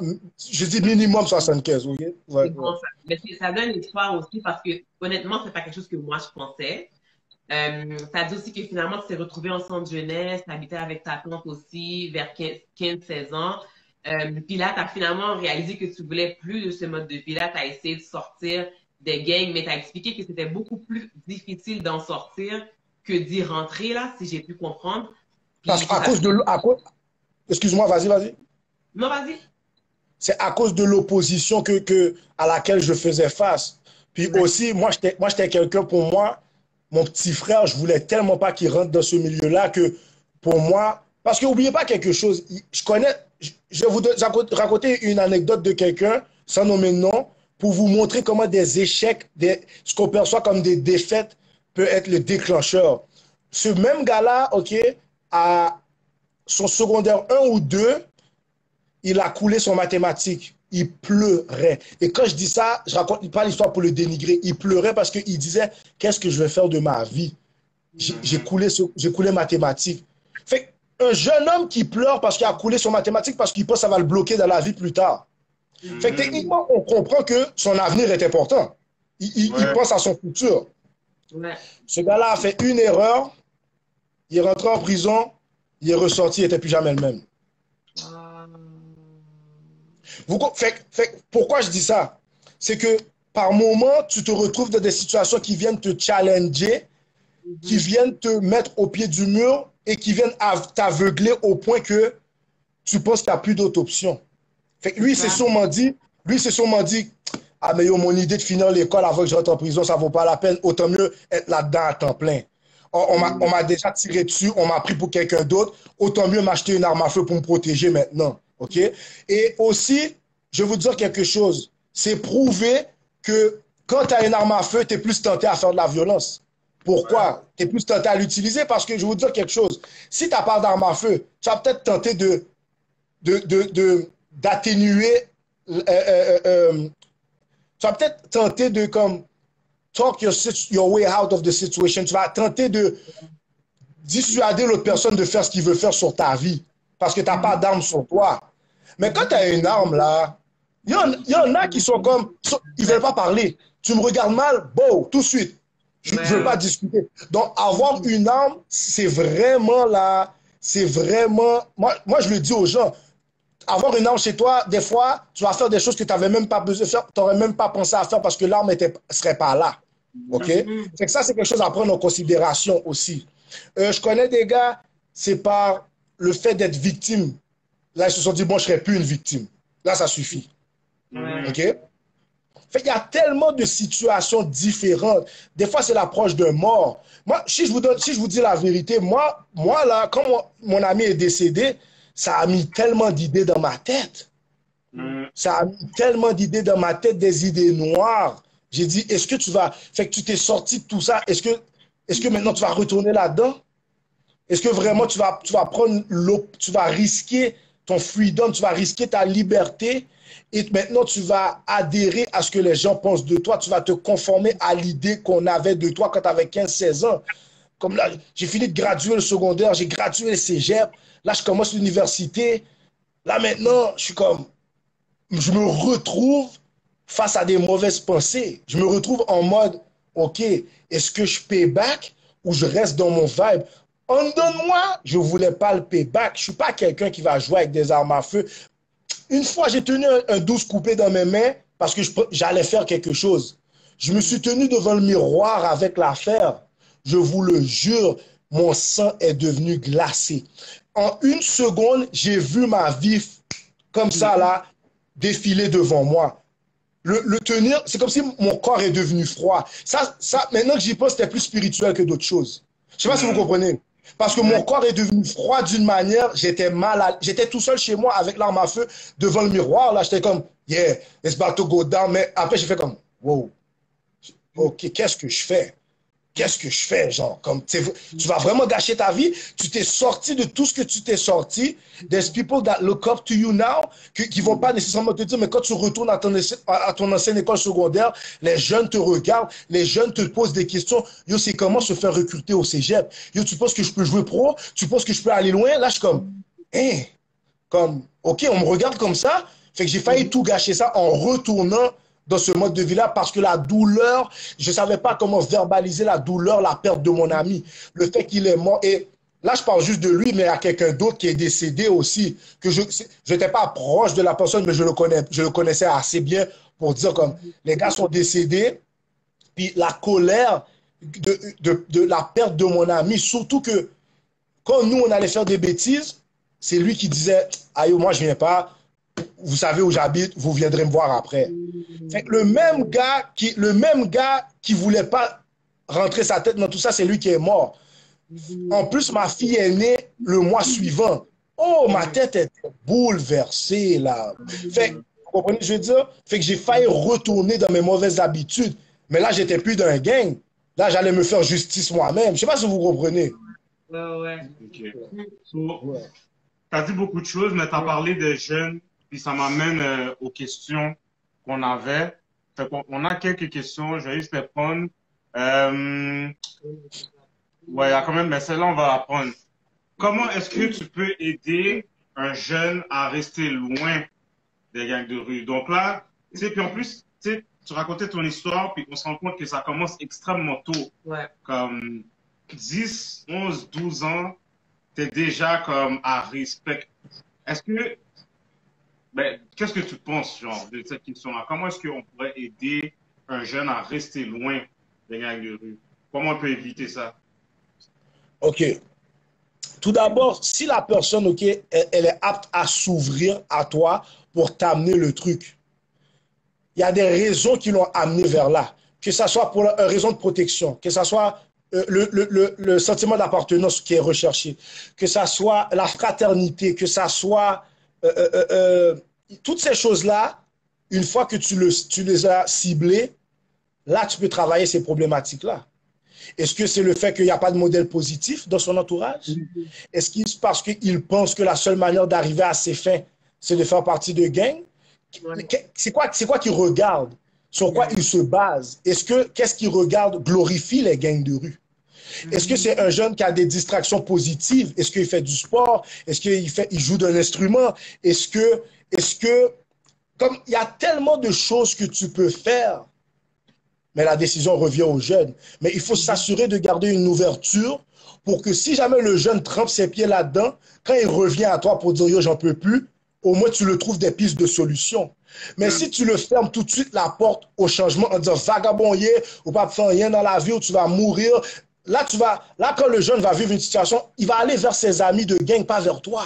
Je dis minimum 75, oui. Ouais, bon, mais ça donne espoir aussi parce que, honnêtement, c'est pas quelque chose que moi, je pensais. Tu as dit aussi que finalement, tu t'es retrouvé en centre jeunesse, tu habitais avec ta tante aussi vers 15-16 ans. Puis là, tu as finalement réalisé que tu voulais plus de ce mode de vie-là. Tu as essayé de sortir des gangs, mais tu as expliqué que c'était beaucoup plus difficile d'en sortir que d'y rentrer, là, si j'ai pu comprendre. Puis, parce qu'à cause de... Excuse-moi, vas-y. Non, vas-y. C'est à cause de l'opposition à laquelle je faisais face. Puis aussi, moi, j'étais quelqu'un, pour moi, mon petit frère, je voulais tellement pas qu'il rentre dans ce milieu-là que pour moi, parce que n'oubliez pas quelque chose, je vais vous raconter une anecdote de quelqu'un, sans nommer de nom, pour vous montrer comment des échecs, ce qu'on perçoit comme des défaites, peut être le déclencheur. Ce même gars-là, ok, à son secondaire 1 ou 2, il a coulé son mathématiques. Il pleurait. Et quand je dis ça, je raconte pas l'histoire pour le dénigrer. Il pleurait parce qu'il disait, qu'est-ce que je vais faire de ma vie? J'ai coulé mathématiques. Fait un jeune homme qui pleure parce qu'il a coulé son mathématiques parce qu'il pense que ça va le bloquer dans la vie plus tard. Fait que techniquement, on comprend que son avenir est important. Il pense à son futur. Ouais. Ce gars-là a fait une erreur, il est rentré en prison, il est ressorti, il n'était plus jamais le même. Pourquoi je dis ça? C'est que par moment, tu te retrouves dans des situations qui viennent te challenger, qui viennent te mettre au pied du mur et qui viennent t'aveugler au point que tu penses qu'il n'y a plus d'autre option. Fait que lui, il s'est sûrement dit, ah mais yo, mon idée de finir l'école avant que je rentre en prison, ça ne vaut pas la peine. Autant mieux être là-dedans à temps plein. On m'a déjà tiré dessus, on m'a pris pour quelqu'un d'autre. Autant mieux m'acheter une arme à feu pour me protéger maintenant. OK? Et aussi, je vais vous dire quelque chose. C'est prouvé que quand tu as une arme à feu, tu es plus tenté à faire de la violence. Pourquoi? Tu es plus tenté à l'utiliser parce que je vais vous dire quelque chose. Si tu n'as pas d'arme à feu, tu vas peut-être tenter d'atténuer, tu vas peut-être tenter de comme talk your way out of the situation. Tu vas tenter de dissuader l'autre personne de faire ce qu'il veut faire sur ta vie parce que tu n'as pas d'arme sur toi. Mais quand tu as une arme, là, il y en a qui sont comme, ils ne veulent pas parler. Tu me regardes mal, bon, tout de suite. Je ne veux pas discuter. Donc, avoir une arme, c'est vraiment là, c'est vraiment, moi, je le dis aux gens, avoir une arme chez toi, des fois, tu vas faire des choses que tu n'avais même pas besoin de faire, tu n'aurais même pas pensé à faire parce que l'arme ne serait pas là. OK? Fait que ça, c'est quelque chose à prendre en considération aussi. Je connais des gars, c'est par le fait d'être victime. Là, ils se sont dit, bon, je ne serai plus une victime. Là, ça suffit. OK? Fait qu'il y a tellement de situations différentes. Des fois, c'est l'approche d'un mort. Moi, si je vous dis la vérité, moi là, quand mon ami est décédé, ça a mis tellement d'idées dans ma tête. Ça a mis tellement d'idées dans ma tête, des idées noires. J'ai dit, est-ce que tu vas... Fait que tu t'es sorti de tout ça. Est-ce que maintenant tu vas retourner là-dedans? Est-ce que vraiment tu vas prendre tu vas risquer ton freedom, tu vas risquer ta liberté et maintenant tu vas adhérer à ce que les gens pensent de toi, tu vas te conformer à l'idée qu'on avait de toi quand tu avais 15-16 ans. Comme là, j'ai fini de graduer le secondaire, j'ai gradué le cégep, là je commence l'université, là maintenant je me retrouve face à des mauvaises pensées. Je me retrouve en mode, ok, est-ce que je pay back ou je reste dans mon vibe? En dedans de moi, je ne voulais pas le payback. Je ne suis pas quelqu'un qui va jouer avec des armes à feu. Une fois, j'ai tenu un 12 coupé dans mes mains parce que j'allais faire quelque chose. Je me suis tenu devant le miroir avec l'affaire. Je vous le jure, mon sang est devenu glacé. En une seconde, j'ai vu ma vie comme ça, là, défiler devant moi. le tenir, c'est comme si mon corps est devenu froid. Ça, maintenant que j'y pense, c'était plus spirituel que d'autres choses. Je sais pas si vous comprenez. Parce que mon corps est devenu froid d'une manière, j'étais j'étais tout seul chez moi avec l'arme à feu devant le miroir. Là, j'étais comme, yeah, it's about to go down. Mais après, j'ai fait comme, wow, ok, qu'est-ce que je fais? Qu'est-ce que je fais? Genre, comme, tu vas vraiment gâcher ta vie? Tu t'es sorti de tout ce que tu t'es sorti. There's people that look up to you now, qui vont pas nécessairement te dire, mais quand tu retournes à ton ancienne école secondaire, les jeunes te regardent, les jeunes te posent des questions. Yo, c'est comment se faire recruter au cégep? Yo, tu penses que je peux jouer pro? Tu penses que je peux aller loin? Là, je suis comme, hein, comme, ok, on me regarde comme ça. Fait que j'ai failli tout gâcher ça en retournant dans ce mode de vie-là, parce que la douleur, je ne savais pas comment verbaliser la douleur, la perte de mon ami, le fait qu'il est mort. Et là, je parle juste de lui, mais il y a quelqu'un d'autre qui est décédé aussi, que je n'étais pas proche de la personne, mais je le connaissais assez bien pour dire comme, les gars sont décédés, puis la colère de la perte de mon ami, surtout que quand nous, on allait faire des bêtises, c'est lui qui disait, aïe, moi, je ne viens pas, vous savez où j'habite, vous viendrez me voir après. Fait que le même gars qui voulait pas rentrer sa tête dans tout ça, c'est lui qui est mort. En plus, ma fille est née le mois suivant. Oh, ma tête était bouleversée, là. Fait que, vous comprenez ce que je veux dire? Fait que j'ai failli retourner dans mes mauvaises habitudes. Mais là, j'étais plus d'un gang. Là, j'allais me faire justice moi-même. Je sais pas si vous comprenez. Ouais. OK. So, tu as dit beaucoup de choses, mais tu as parlé des jeunes. Puis ça m'amène aux questions qu'on avait. On a quelques questions, je vais juste les prendre. Ouais, il y a quand même, mais celle-là, on va la prendre. Comment est-ce que tu peux aider un jeune à rester loin des gangs de rue? Donc là, tu sais, puis en plus, tu racontais ton histoire, puis on se rend compte que ça commence extrêmement tôt. Ouais. Comme 10, 11, 12 ans, tu es déjà comme à respect. Est-ce que qu'est-ce que tu penses, genre, de cette question-là? Comment est-ce qu'on pourrait aider un jeune à rester loin des gangs de rue? Comment on peut éviter ça? OK. Tout d'abord, si la personne, OK, elle est apte à s'ouvrir à toi pour t'amener le truc, il y a des raisons qui l'ont amené vers là. Que ce soit pour une raison de protection, que ce soit le sentiment d'appartenance qui est recherché, que ce soit la fraternité, que ce soit toutes ces choses-là, une fois que tu les as ciblées, là, tu peux travailler ces problématiques-là. Est-ce que c'est le fait qu'il n'y a pas de modèle positif dans son entourage? Est-ce que c'est parce qu'il pense que la seule manière d'arriver à ses fins, c'est de faire partie de gangs? C'est quoi qu'il regarde? Sur quoi il se base? Qu'est-ce qu'il regarde glorifie les gangs de rue? Est-ce que c'est un jeune qui a des distractions positives? Est-ce qu'il fait du sport? Est-ce qu'il joue d'un instrument? Est-ce que, comme il y a tellement de choses que tu peux faire, mais la décision revient aux jeunes. Mais il faut s'assurer de garder une ouverture pour que si jamais le jeune trempe ses pieds là-dedans, quand il revient à toi pour dire « yo, j'en peux plus », au moins tu le trouves des pistes de solution. Mais si tu le fermes tout de suite la porte au changement en disant « vagabond, ou pas faire rien dans la vie, ou tu vas mourir », là, quand le jeune va vivre une situation, il va aller vers ses amis de gang, pas vers toi.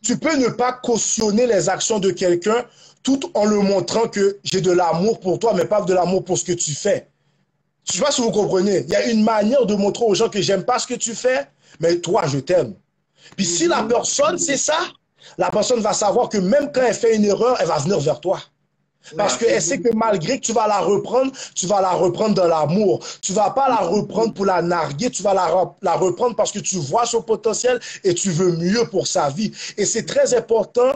Tu peux ne pas cautionner les actions de quelqu'un tout en le montrant que j'ai de l'amour pour toi, mais pas de l'amour pour ce que tu fais. Je ne sais pas si vous comprenez. Il y a une manière de montrer aux gens que j'aime pas ce que tu fais, mais toi, je t'aime. Puis si la personne, c'est ça, la personne va savoir que même quand elle fait une erreur, elle va venir vers toi. Parce qu'elle sait que malgré que tu vas la reprendre dans l'amour. Tu ne vas pas la reprendre pour la narguer, tu vas la reprendre parce que tu vois son potentiel et tu veux mieux pour sa vie. Et c'est très important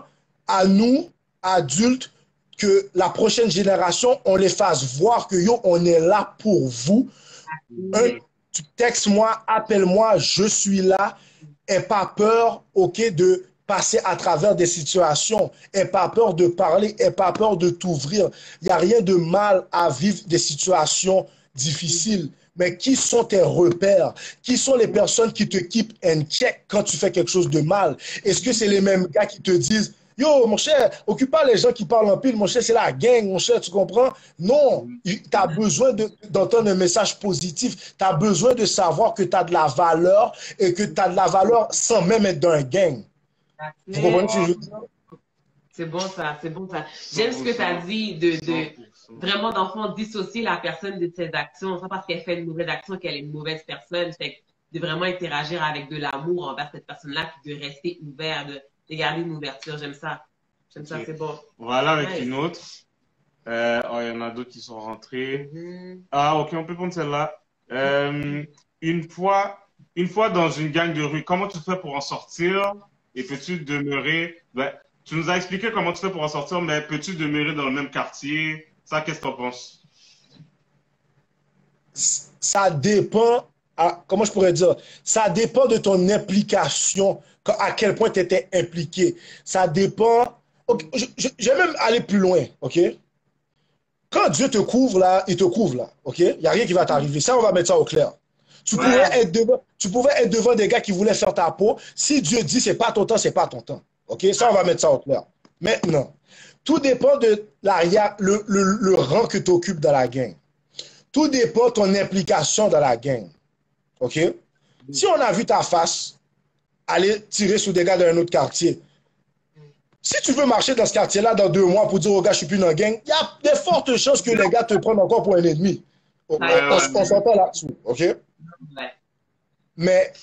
à nous, adultes, que la prochaine génération, on les fasse voir que yo, on est là pour vous. Tu textes-moi, appelle-moi, je suis là. Aie pas peur, OK, de passer à travers des situations. Aie pas peur de parler, aie pas peur de t'ouvrir. Il n'y a rien de mal à vivre des situations difficiles. Mais qui sont tes repères? Qui sont les personnes qui te keep and check quand tu fais quelque chose de mal? Est-ce que c'est les mêmes gars qui te disent « Yo, mon cher, occupe pas les gens qui parlent en pile, mon cher, c'est la gang, mon cher, tu comprends? » Non, tu as besoin d'entendre un message positif. Tu as besoin de savoir que tu as de la valeur et que tu as de la valeur sans même être dans un gang. Vous comprenez ce que je veux dire? C'est bon ça, c'est bon ça. J'aime ce que tu as dit de vraiment d'enfant dissocier la personne de ses actions, pas parce qu'elle fait une mauvaise action qu'elle est une mauvaise personne. Fait que de vraiment interagir avec de l'amour envers cette personne-là, puis de rester ouvert, de garder une ouverture. J'aime ça. J'aime ça, c'est bon. Voilà, avec Nice. une autre. Il y en a d'autres qui sont rentrés. Ah, ok, on peut prendre celle-là. Une fois dans une gang de rue, comment tu fais pour en sortir? Et peux-tu demeurer... Ben, tu nous as expliqué comment tu fais pour en sortir, mais peux-tu demeurer dans le même quartier? Ça, qu'est-ce que tu en penses? Ça dépend, comment je pourrais dire, ça dépend de ton implication, à quel point tu étais impliqué. Ça dépend, okay, je vais même aller plus loin, ok? Quand Dieu te couvre là, il te couvre là, ok? Il n'y a rien qui va t'arriver. Ça, on va mettre ça au clair. Tu pouvais être devant des gars qui voulaient faire ta peau. Si Dieu dit c'est pas ton temps, c'est pas ton temps. Ok? Ça, on va mettre ça au clair. Maintenant, tout dépend de le rang que tu occupes dans la gang. Tout dépend de ton implication dans la gang. OK? Si on a vu ta face aller tirer sur des gars dans un autre quartier, si tu veux marcher dans ce quartier-là dans 2 mois pour dire aux gars, je suis plus dans la gang, il y a de fortes chances que les gars te prennent encore pour un ennemi. On s'entend là-dessus. OK? Ouais. Mais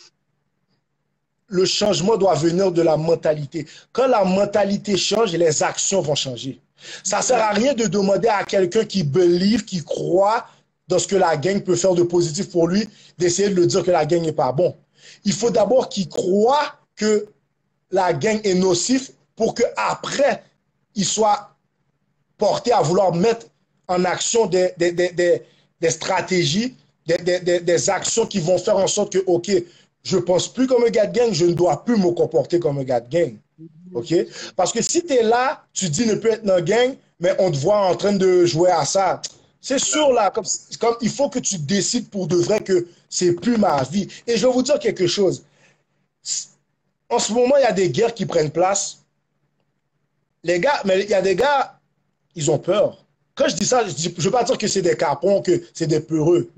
le changement doit venir de la mentalité. Quand la mentalité change, les actions vont changer. Ça ne sert à rien de demander à quelqu'un qui believe, qui croit dans ce que la gang peut faire de positif pour lui, d'essayer de lui dire que la gang n'est pas bon. Il faut d'abord qu'il croit que la gang est nocif pour qu'après, il soit porté à vouloir mettre en action des stratégies, des actions qui vont faire en sorte que, OK, je ne pense plus comme un gars de gang, je ne dois plus me comporter comme un gars de gang. OK? Parce que si tu es là, tu dis ne plus être dans la gang, mais on te voit en train de jouer à ça. C'est sûr, là, comme il faut que tu décides pour de vrai que c'est plus ma vie. Et je vais vous dire quelque chose. En ce moment, il y a des guerres qui prennent place. Les gars, mais il y a des gars, ils ont peur. Quand je dis ça, je ne veux pas dire que c'est des capons, que c'est des peureux.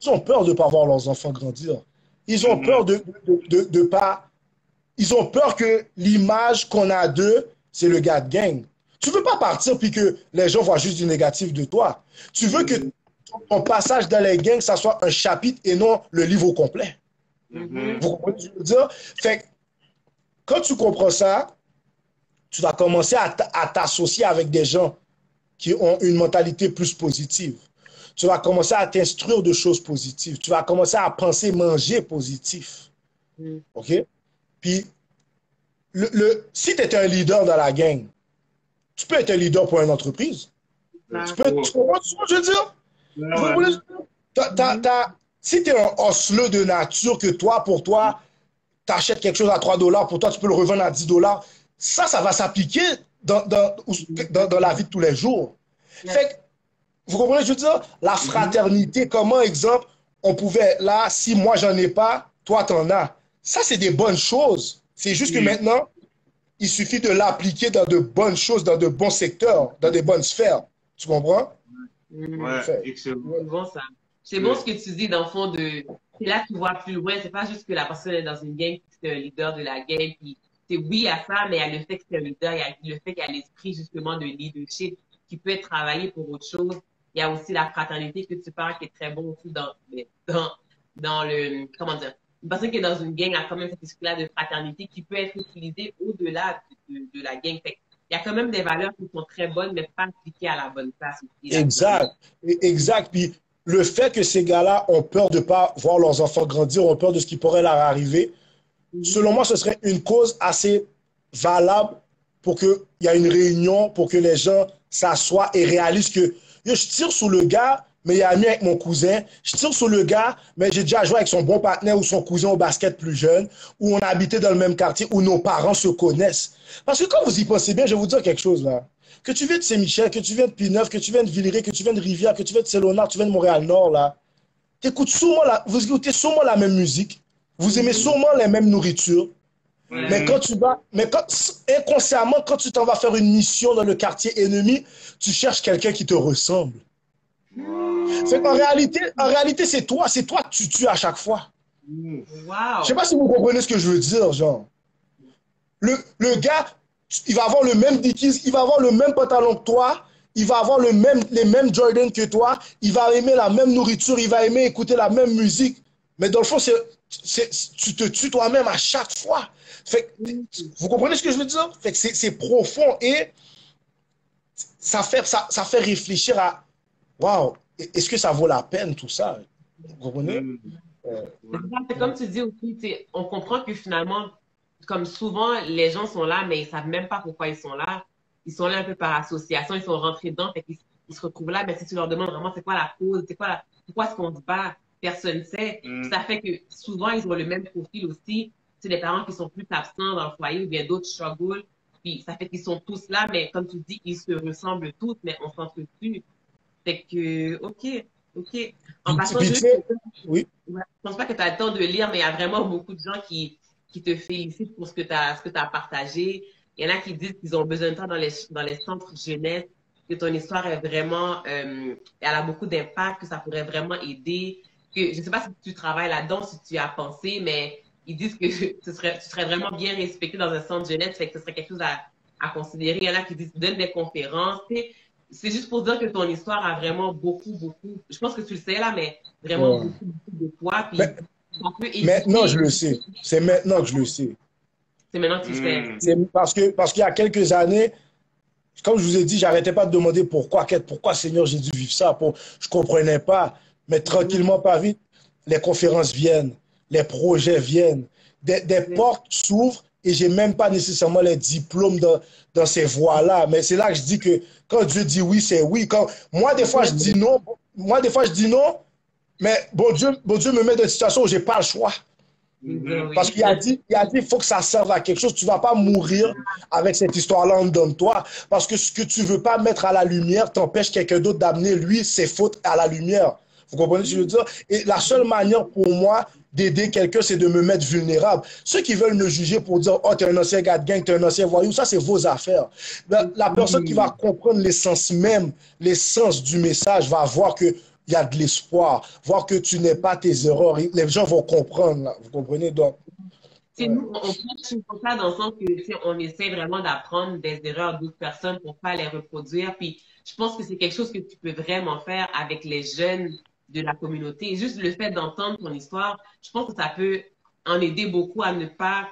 Ils ont peur de ne pas voir leurs enfants grandir. Ils ont peur de pas... Ils ont peur que l'image qu'on a d'eux, c'est le gars de gang. Tu ne veux pas partir puis que les gens voient juste du négatif de toi. Tu veux que ton passage dans les gangs, ça soit un chapitre et non le livre au complet. Vous comprenez ce que je veux dire? Fait que, quand tu comprends ça, tu vas commencer à t'associer avec des gens qui ont une mentalité plus positive. Tu vas commencer à t'instruire de choses positives. Tu vas commencer à penser, manger positif. OK? Puis, si tu étais un leader dans la gang, tu peux être un leader pour une entreprise. Tu comprends ce que je veux dire? Si tu es un hustler de nature, que toi, pour toi, tu achètes quelque chose à 3 $, pour toi, tu peux le revendre à 10 $, ça va s'appliquer dans la vie de tous les jours. Fait que, vous comprenez ce que je veux dire? La fraternité, comment, exemple, on pouvait, là, si moi, j'en ai pas, toi, t'en as. Ça, c'est des bonnes choses. C'est juste que maintenant, il suffit de l'appliquer dans de bonnes choses, dans de bons secteurs, dans de bonnes sphères. Tu comprends? Ouais, excellent. C'est bon, ça. C'est bon ce que tu dis, dans le fond, c'est là que tu vois plus loin. C'est pas juste que la personne est dans une gang, c'est un leader de la gang, puis c'est oui à ça, mais il y a le fait que c'est un leader, il y a le fait qu'il y a l'esprit, justement, de leadership qui peut être travaillé pour autre chose. Il y a aussi la fraternité que tu parles qui est très bon aussi dans le, comment dire, une personne qui est dans une gang a quand même cet esprit-là de fraternité qui peut être utilisé au-delà de la gang. Fait il y a quand même des valeurs qui sont très bonnes, mais pas appliquées à la bonne place aussi. Exact. Exact. Puis le fait que ces gars-là ont peur de ne pas voir leurs enfants grandir, ont peur de ce qui pourrait leur arriver, selon moi, ce serait une cause assez valable pour qu'il y ait une réunion, pour que les gens s'assoient et réalisent que je tire sur le gars, mais il est ami avec mon cousin. Je tire sur le gars, mais j'ai déjà joué avec son bon partenaire ou son cousin au basket plus jeune, ou on a habité dans le même quartier, où nos parents se connaissent. Parce que quand vous y pensez bien, je vais vous dire quelque chose là. Que tu viennes de Saint-Michel, que tu viennes de Pineuf, que tu viennes de Villeray, que tu viennes de Rivière, que tu viennes de Saint-Léonard, que tu viennes de Montréal-Nord, là, vous écoutez sûrement la même musique, vous aimez sûrement les mêmes nourritures, mais inconsciemment, quand tu t'en vas faire une mission dans le quartier ennemi, tu cherches quelqu'un qui te ressemble. Fait qu'en réalité, c'est toi que tu tues à chaque fois. Wow. Je sais pas si vous comprenez ce que je veux dire, genre. Le gars, il va avoir le même Dickies, il va avoir le même pantalon que toi, il va avoir les mêmes Jordan que toi, il va aimer la même nourriture, il va aimer écouter la même musique. Mais dans le fond, tu te tues toi-même à chaque fois. Fait, vous comprenez ce que je veux dire? Fait que c'est profond et ça fait réfléchir à waouh, est-ce que ça vaut la peine tout ça? Vous comprenez? C'est comme tu dis aussi, on comprend que finalement, comme souvent, les gens sont là, mais ils savent même pas pourquoi ils sont là. Ils sont là un peu par association, ils sont rentrés dedans, fait qu'ils ils se retrouvent là, mais si tu leur demandes vraiment c'est quoi la cause, pourquoi est-ce qu'on se bat, personne ne sait. Ça fait que souvent, ils ont le même profil aussi. C'est des parents qui sont plus absents dans le foyer ou bien d'autres struggle. Puis ça fait qu'ils sont tous là, mais comme tu dis, ils se ressemblent tous, mais on s'entretue. Fait que, OK. En passant, oui. Je pense pas que tu as le temps de lire, mais il y a vraiment beaucoup de gens qui te félicitent pour ce que tu as partagé. Il y en a qui disent qu'ils ont besoin de toi dans les centres jeunesse, que ton histoire est vraiment, elle a beaucoup d'impact, que ça pourrait vraiment aider. Que, je ne sais pas si tu travailles là-dedans, si tu y as pensé, mais ils disent que tu serais vraiment bien respecté dans un centre jeunesse, fait que ce serait quelque chose à considérer. Il y en a qui disent donne des conférences. C'est juste pour dire que ton histoire a vraiment beaucoup, je pense que tu le sais là, mais vraiment beaucoup de poids. Puis ça peut éviter... Maintenant, je le sais. C'est maintenant que je le sais. C'est maintenant que tu le sais. C'est parce qu'il y a quelques années, comme je vous ai dit, j'arrêtais pas de demander pourquoi Seigneur, j'ai dû vivre ça. Je comprenais pas. Mais tranquillement, pas vite, les conférences viennent, les projets viennent, des portes s'ouvrent et j'ai même pas nécessairement les diplômes dans ces voies-là. Mais c'est là que je dis que quand Dieu dit oui, c'est oui. Moi, des fois, je dis non. Mais bon Dieu me met dans une situation où j'ai pas le choix. Parce qu'il a dit, il faut que ça serve à quelque chose. Tu vas pas mourir avec cette histoire-là en dedans de toi. Parce que ce que tu veux pas mettre à la lumière t'empêche quelqu'un d'autre d'amener, lui, ses fautes à la lumière. Vous comprenez ce que je veux dire? Et la seule manière pour moi d'aider quelqu'un, c'est de me mettre vulnérable. Ceux qui veulent me juger pour dire « Oh, t'es un ancien gars de gang, t'es un ancien voyou », ça, c'est vos affaires. La personne qui va comprendre l'essence même, l'essence du message, va voir que il y a de l'espoir, voir que tu n'es pas tes erreurs. Les gens vont comprendre, là. Vous comprenez? Donc, nous, on prend ça dans le sens que on essaie vraiment d'apprendre des erreurs d'autres personnes pour pas les reproduire. Puis je pense que c'est quelque chose que tu peux vraiment faire avec les jeunes de la communauté. Juste le fait d'entendre ton histoire, je pense que ça peut en aider beaucoup à ne pas,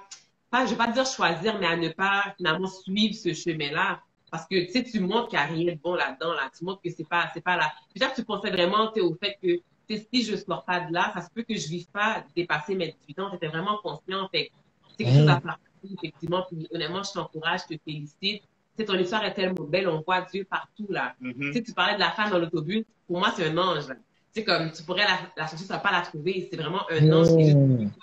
je vais pas dire choisir, mais à ne pas finalement suivre ce chemin-là. Parce que tu sais, tu montres qu'il n'y a rien de bon là-dedans, là. Tu montres que c'est pas là. Peut-être que tu pensais vraiment au fait que si je sors pas de là, ça se peut que je vive pas dépasser mes 18 ans. Tu étais vraiment conscient. Fait c'est quelque chose à faire, effectivement. Puis honnêtement, je t'encourage, je te félicite. Tu sais, ton histoire est tellement belle, on voit Dieu partout, là. Tu sais, tu parlais de la femme dans l'autobus. Pour moi, c'est un ange, là. Tu sais, comme tu pourrais la chercher, tu vas pas la trouver. C'est vraiment un ange qui est juste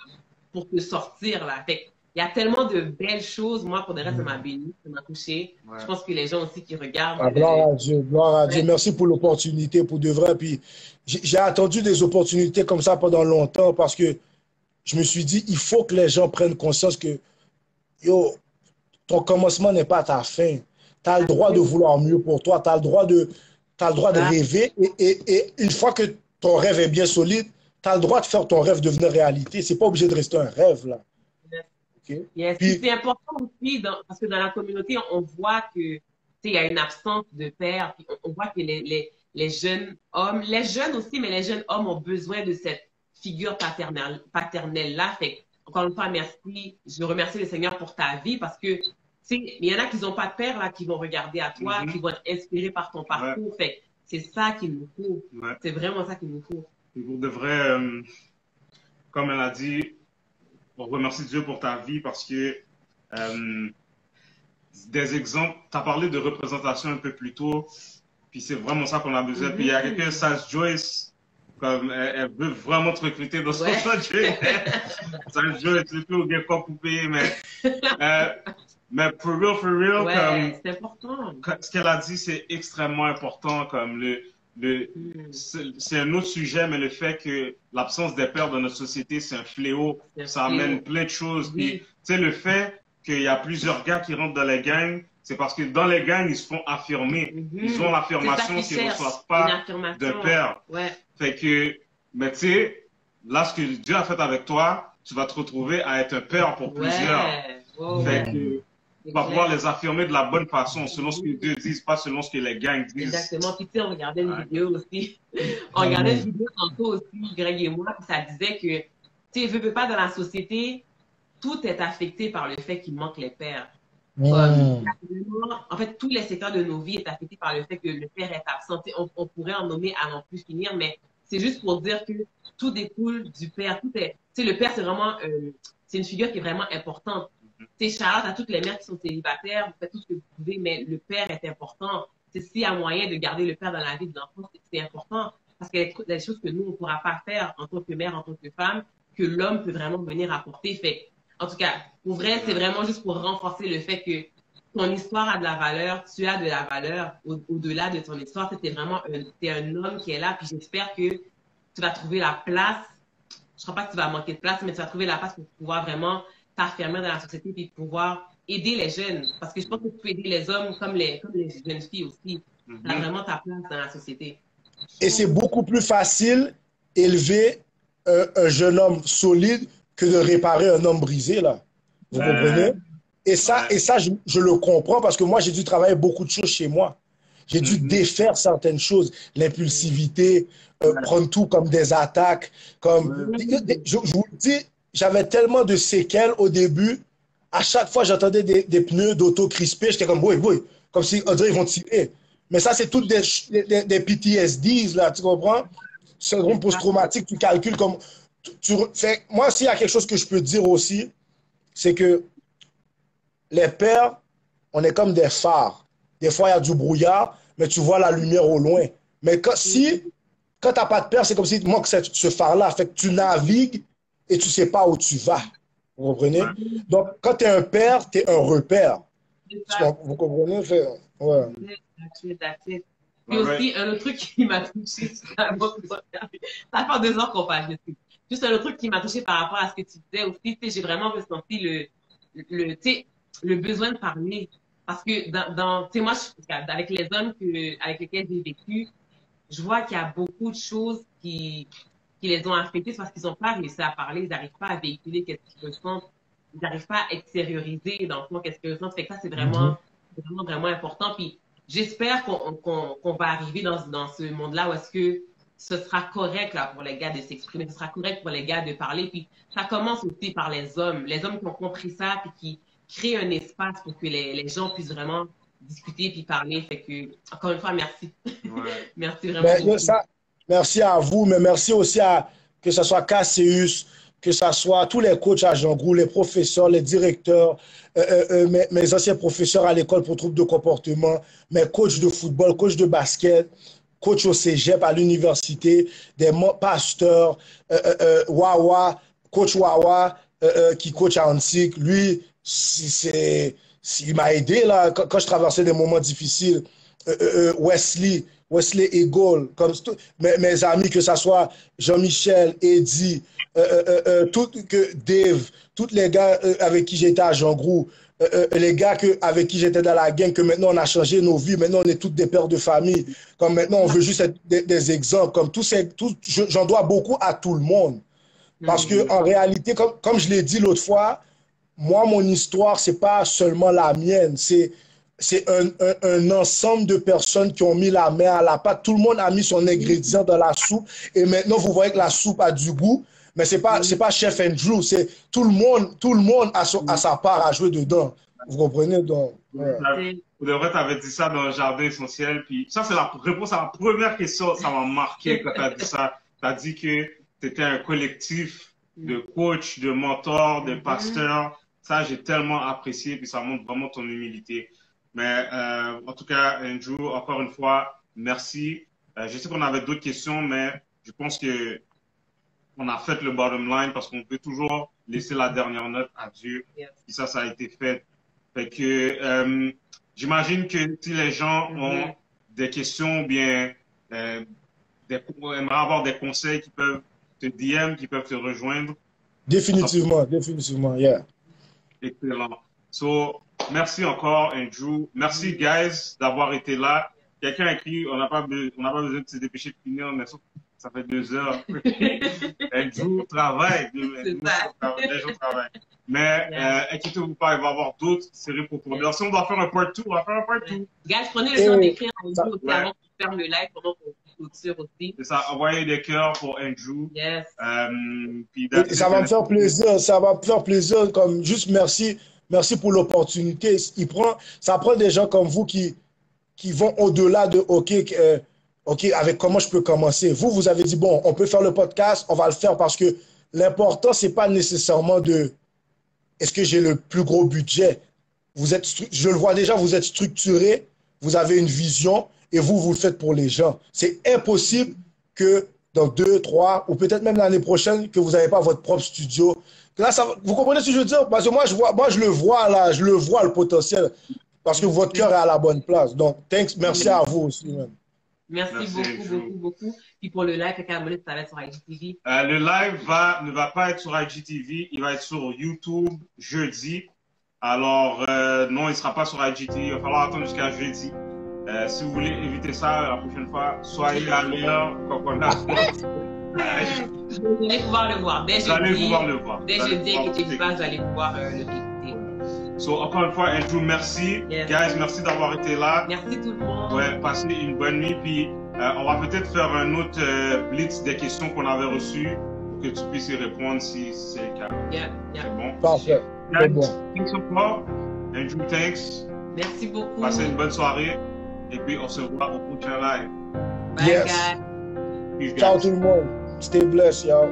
pour te sortir, là. Fait il y a tellement de belles choses. Moi, pour de reste, ça m'a béni, ça m'a touché. Je pense que les gens aussi qui regardent. Gloire à Dieu, gloire à Dieu. Merci pour l'opportunité, pour de vrai. Puis j'ai attendu des opportunités comme ça pendant longtemps parce que je me suis dit, il faut que les gens prennent conscience que, yo, ton commencement n'est pas ta fin. Tu as le droit de vouloir mieux pour toi. Tu as le droit de rêver. Et une fois que ton rêve est bien solide, tu as le droit de faire ton rêve devenir réalité. C'est pas obligé de rester un rêve, là. Okay. Yes. Puis, c'est important aussi, parce que dans la communauté, on voit que il y a une absence de père. Puis on voit que les jeunes hommes, les jeunes aussi, mais les jeunes hommes ont besoin de cette figure paternelle-là. Fait encore une fois, merci. Je remercie le Seigneur pour ta vie parce que il y en a qui n'ont pas de père là, qui vont regarder à toi, qui vont être inspirés par ton parcours. Fait c'est ça qu'il nous faut. C'est vraiment ça qu'il nous faut. Pour de vrai, comme elle a dit, on remercie Dieu pour ta vie parce que des exemples, tu as parlé de représentation un peu plus tôt, puis c'est vraiment ça qu'on a besoin. Puis il y a quelqu'un, Sage Joyce, comme elle veut vraiment te recruter dans son projet. Sage Joyce, c'est plus au Gecko Poupée, mais for real, comme, c'est important. Ce qu'elle a dit, c'est extrêmement important, comme c'est un autre sujet, mais le fait que l'absence des pères dans notre société, c'est un fléau. Ça amène plein de choses. Puis, tu sais, le fait qu'il y a plusieurs gars qui rentrent dans les gangs, c'est parce que dans les gangs, ils se font affirmer. Ils ont l'affirmation qu'ils ne reçoivent pas de père. Fait que, mais tu sais, là, ce que Dieu a fait avec toi, tu vas te retrouver à être un père pour plusieurs. Fait que, on va pouvoir les affirmer de la bonne façon, selon ce que Dieu dit, pas selon ce que les gangs disent. Exactement. Puis, tu sais, on regardait une vidéo aussi. On regardait une vidéo tantôt aussi, Greg et moi, puis ça disait que, tu sais, veux pas dans la société, tout est affecté par le fait qu'il manque les pères. En fait, tous les secteurs de nos vies est affecté par le fait que le père est absent. On pourrait en nommer à n'en plus finir, mais c'est juste pour dire que tout découle du père. Tout est, le père, c'est vraiment, c'est une figure qui est vraiment importante. Charlotte, à toutes les mères qui sont célibataires, vous faites tout ce que vous pouvez, mais le père est important. S'il y a moyen de garder le père dans la vie de l'enfant, c'est important. Parce qu'il y a des choses que nous, on ne pourra pas faire en tant que mère, en tant que femme, que l'homme peut vraiment venir apporter. Fait, en tout cas, pour vrai, c'est vraiment juste pour renforcer le fait que ton histoire a de la valeur, tu as de la valeur au-delà de ton histoire. T'es vraiment t'es un homme qui est là, puis j'espère que tu vas trouver la place. Je ne crois pas que tu vas manquer de place, mais tu vas trouver la place pour pouvoir vraiment t'affirmer dans la société et pouvoir aider les jeunes. Parce que je pense que tu peux aider les hommes comme les jeunes filles aussi. Tu as vraiment ta place dans la société. Et c'est beaucoup plus facile élever un jeune homme solide que de réparer un homme brisé, là. Vous comprenez? Et ça, je le comprends parce que moi, j'ai dû travailler beaucoup de choses chez moi. J'ai dû défaire certaines choses, l'impulsivité, prendre tout comme des attaques. Comme... Je vous dis, j'avais tellement de séquelles au début. À chaque fois, j'entendais des pneus d'auto crispés. J'étais comme, oui, comme si on dirait ils vont tirer. Mais ça, c'est toutes des PTSDs, là, tu comprends? Syndrome post-traumatique, tu calcules comme... moi, s'il y a quelque chose que je peux dire aussi, c'est que les pères, on est comme des phares. Des fois, il y a du brouillard, mais tu vois la lumière au loin. Mais quand tu n'as pas de père, c'est comme s'il te manque ce phare-là. Fait que tu navigues et tu ne sais pas où tu vas. Vous comprenez? Donc, quand tu es un père, tu es un repère. Vous comprenez? Ouais. Et aussi, un autre truc qui m'a touché, ça fait 2 ans qu'on parle de ça. Juste un autre truc qui m'a touché par rapport à ce que tu disais aussi, j'ai vraiment ressenti le besoin de parler. Parce que moi, avec les hommes avec lesquels j'ai vécu, je vois qu'il y a beaucoup de choses qui les ont affectés parce qu'ils n'ont pas réussi à parler, ils n'arrivent pas à véhiculer qu'est-ce qu'ils ressentent, ils n'arrivent pas à extérioriser dans le fond qu'est-ce qu'ils ressentent. Fait que ça, c'est vraiment important. Puis j'espère qu'on va arriver dans ce monde-là où est-ce que ce sera correct là, pour les gars de s'exprimer, ce sera correct pour les gars de parler. Puis ça commence aussi par les hommes qui ont compris ça, puis qui créent un espace pour que les gens puissent vraiment discuter puis parler. Fait que, encore une fois, merci. Merci vraiment. Merci à vous, mais merci aussi à que ce soit KCUS, que ce soit tous les coachs à Jean Groulx, les professeurs, les directeurs, mes anciens professeurs à l'école pour troubles de comportement, mes coachs de football, coachs de basket, coach au cégep, à l'université, des pasteurs, Wawa, coach Wawa, qui coach à Antique. Lui, il m'a aidé là, quand je traversais des moments difficiles. Wesley Egol, comme mes amis, que ce soit Jean-Michel, Eddie, Dave, tous les gars avec qui j'étais à Jean Groulx, les gars avec qui j'étais dans la gang, que maintenant on a changé nos vies, maintenant on est tous des pères de famille, comme maintenant on veut juste être des exemples, comme j'en dois beaucoup à tout le monde. Parce que en réalité, comme je l'ai dit l'autre fois, moi, mon histoire, c'est pas seulement la mienne, c'est un ensemble de personnes qui ont mis la main à la pâte. Tout le monde a mis son ingrédient dans la soupe. Et maintenant, vous voyez que la soupe a du goût. Mais c'est pas Chef Andrew. C'est tout le monde a sa part à jouer dedans. Vous comprenez? Donc, ouais. Pour de vrai, tu avais dit ça dans le jardin essentiel. Puis ça, c'est la réponse à la première question. Ça m'a marqué quand tu as dit ça. Tu as dit que tu étais un collectif de coachs, de mentors, de pasteurs. Ça, j'ai tellement apprécié. Puis ça montre vraiment ton humilité. Mais en tout cas, Andrew, encore une fois, merci. Je sais qu'on avait d'autres questions, mais je pense que on a fait le bottom line parce qu'on peut toujours laisser la dernière note à Dieu. Et ça a été fait. Fait que j'imagine que si les gens ont des questions ou bien aimeraient avoir des conseils qui peuvent te DM, qui peuvent te rejoindre. Définitivement, yeah. Excellent. So, merci encore, Andrew. Merci, guys, d'avoir été là. Quelqu'un a écrit, on n'a pas besoin de se dépêcher de finir, mais Ça fait 2 heures. Andrew travaille. Les gens travaillent. Mais inquiétez-vous pas, il va y avoir d'autres séries pour tourner. Si on doit faire un part 2, on va faire un part 2. Guys, prenez le temps d'écrire Andrew aussi avant qu'on ferme le live, pendant qu'on clôture aussi. C'est ça, envoyez des cœurs pour Andrew. Yes. Puis ça va me faire plaisir, ça va me faire plaisir. Comme juste merci pour l'opportunité. Ça prend des gens comme vous qui vont au-delà de OK, avec comment je peux commencer. Vous avez dit, bon, on peut faire le podcast, on va le faire parce que l'important, c'est pas nécessairement de est-ce que j'ai le plus gros budget. Je le vois déjà, vous êtes structuré, vous avez une vision et vous le faites pour les gens. C'est impossible que dans 2, 3 ou peut-être même l'année prochaine, que vous n'avez pas votre propre studio. Là, vous comprenez ce que je veux dire? Parce que moi, je le vois là, je le vois le potentiel parce que votre cœur est à la bonne place. Donc, merci à vous aussi, man. Merci beaucoup. Puis pour le live, quelqu'un a dit que ça va être sur IGTV. Le live ne va pas être sur IGTV, il va être sur YouTube jeudi. Alors, non, il ne sera pas sur IGTV, il va falloir attendre jusqu'à jeudi. Si vous voulez éviter ça la prochaine fois, soyez à l'heure quand on a. Vous allez pouvoir le voir. Dès jeudi, inquiétez-vous pas, vous allez pouvoir le écouter. So, encore une fois, Andrew, merci. Yes. Guys, merci d'avoir été là. Merci tout le monde. Ouais, passez une bonne nuit. Puis, on va peut-être faire un autre blitz des questions qu'on avait reçues pour que tu puisses y répondre si c'est le cas. C'est bon? Parfait. Guys, thanks encore. Andrew, thanks. Merci beaucoup. Passez une bonne soirée. Et puis, on se voit au prochain live. Bye, Yes. guys. Peace, guys. Ciao tout le monde. Stay blessed, y'all.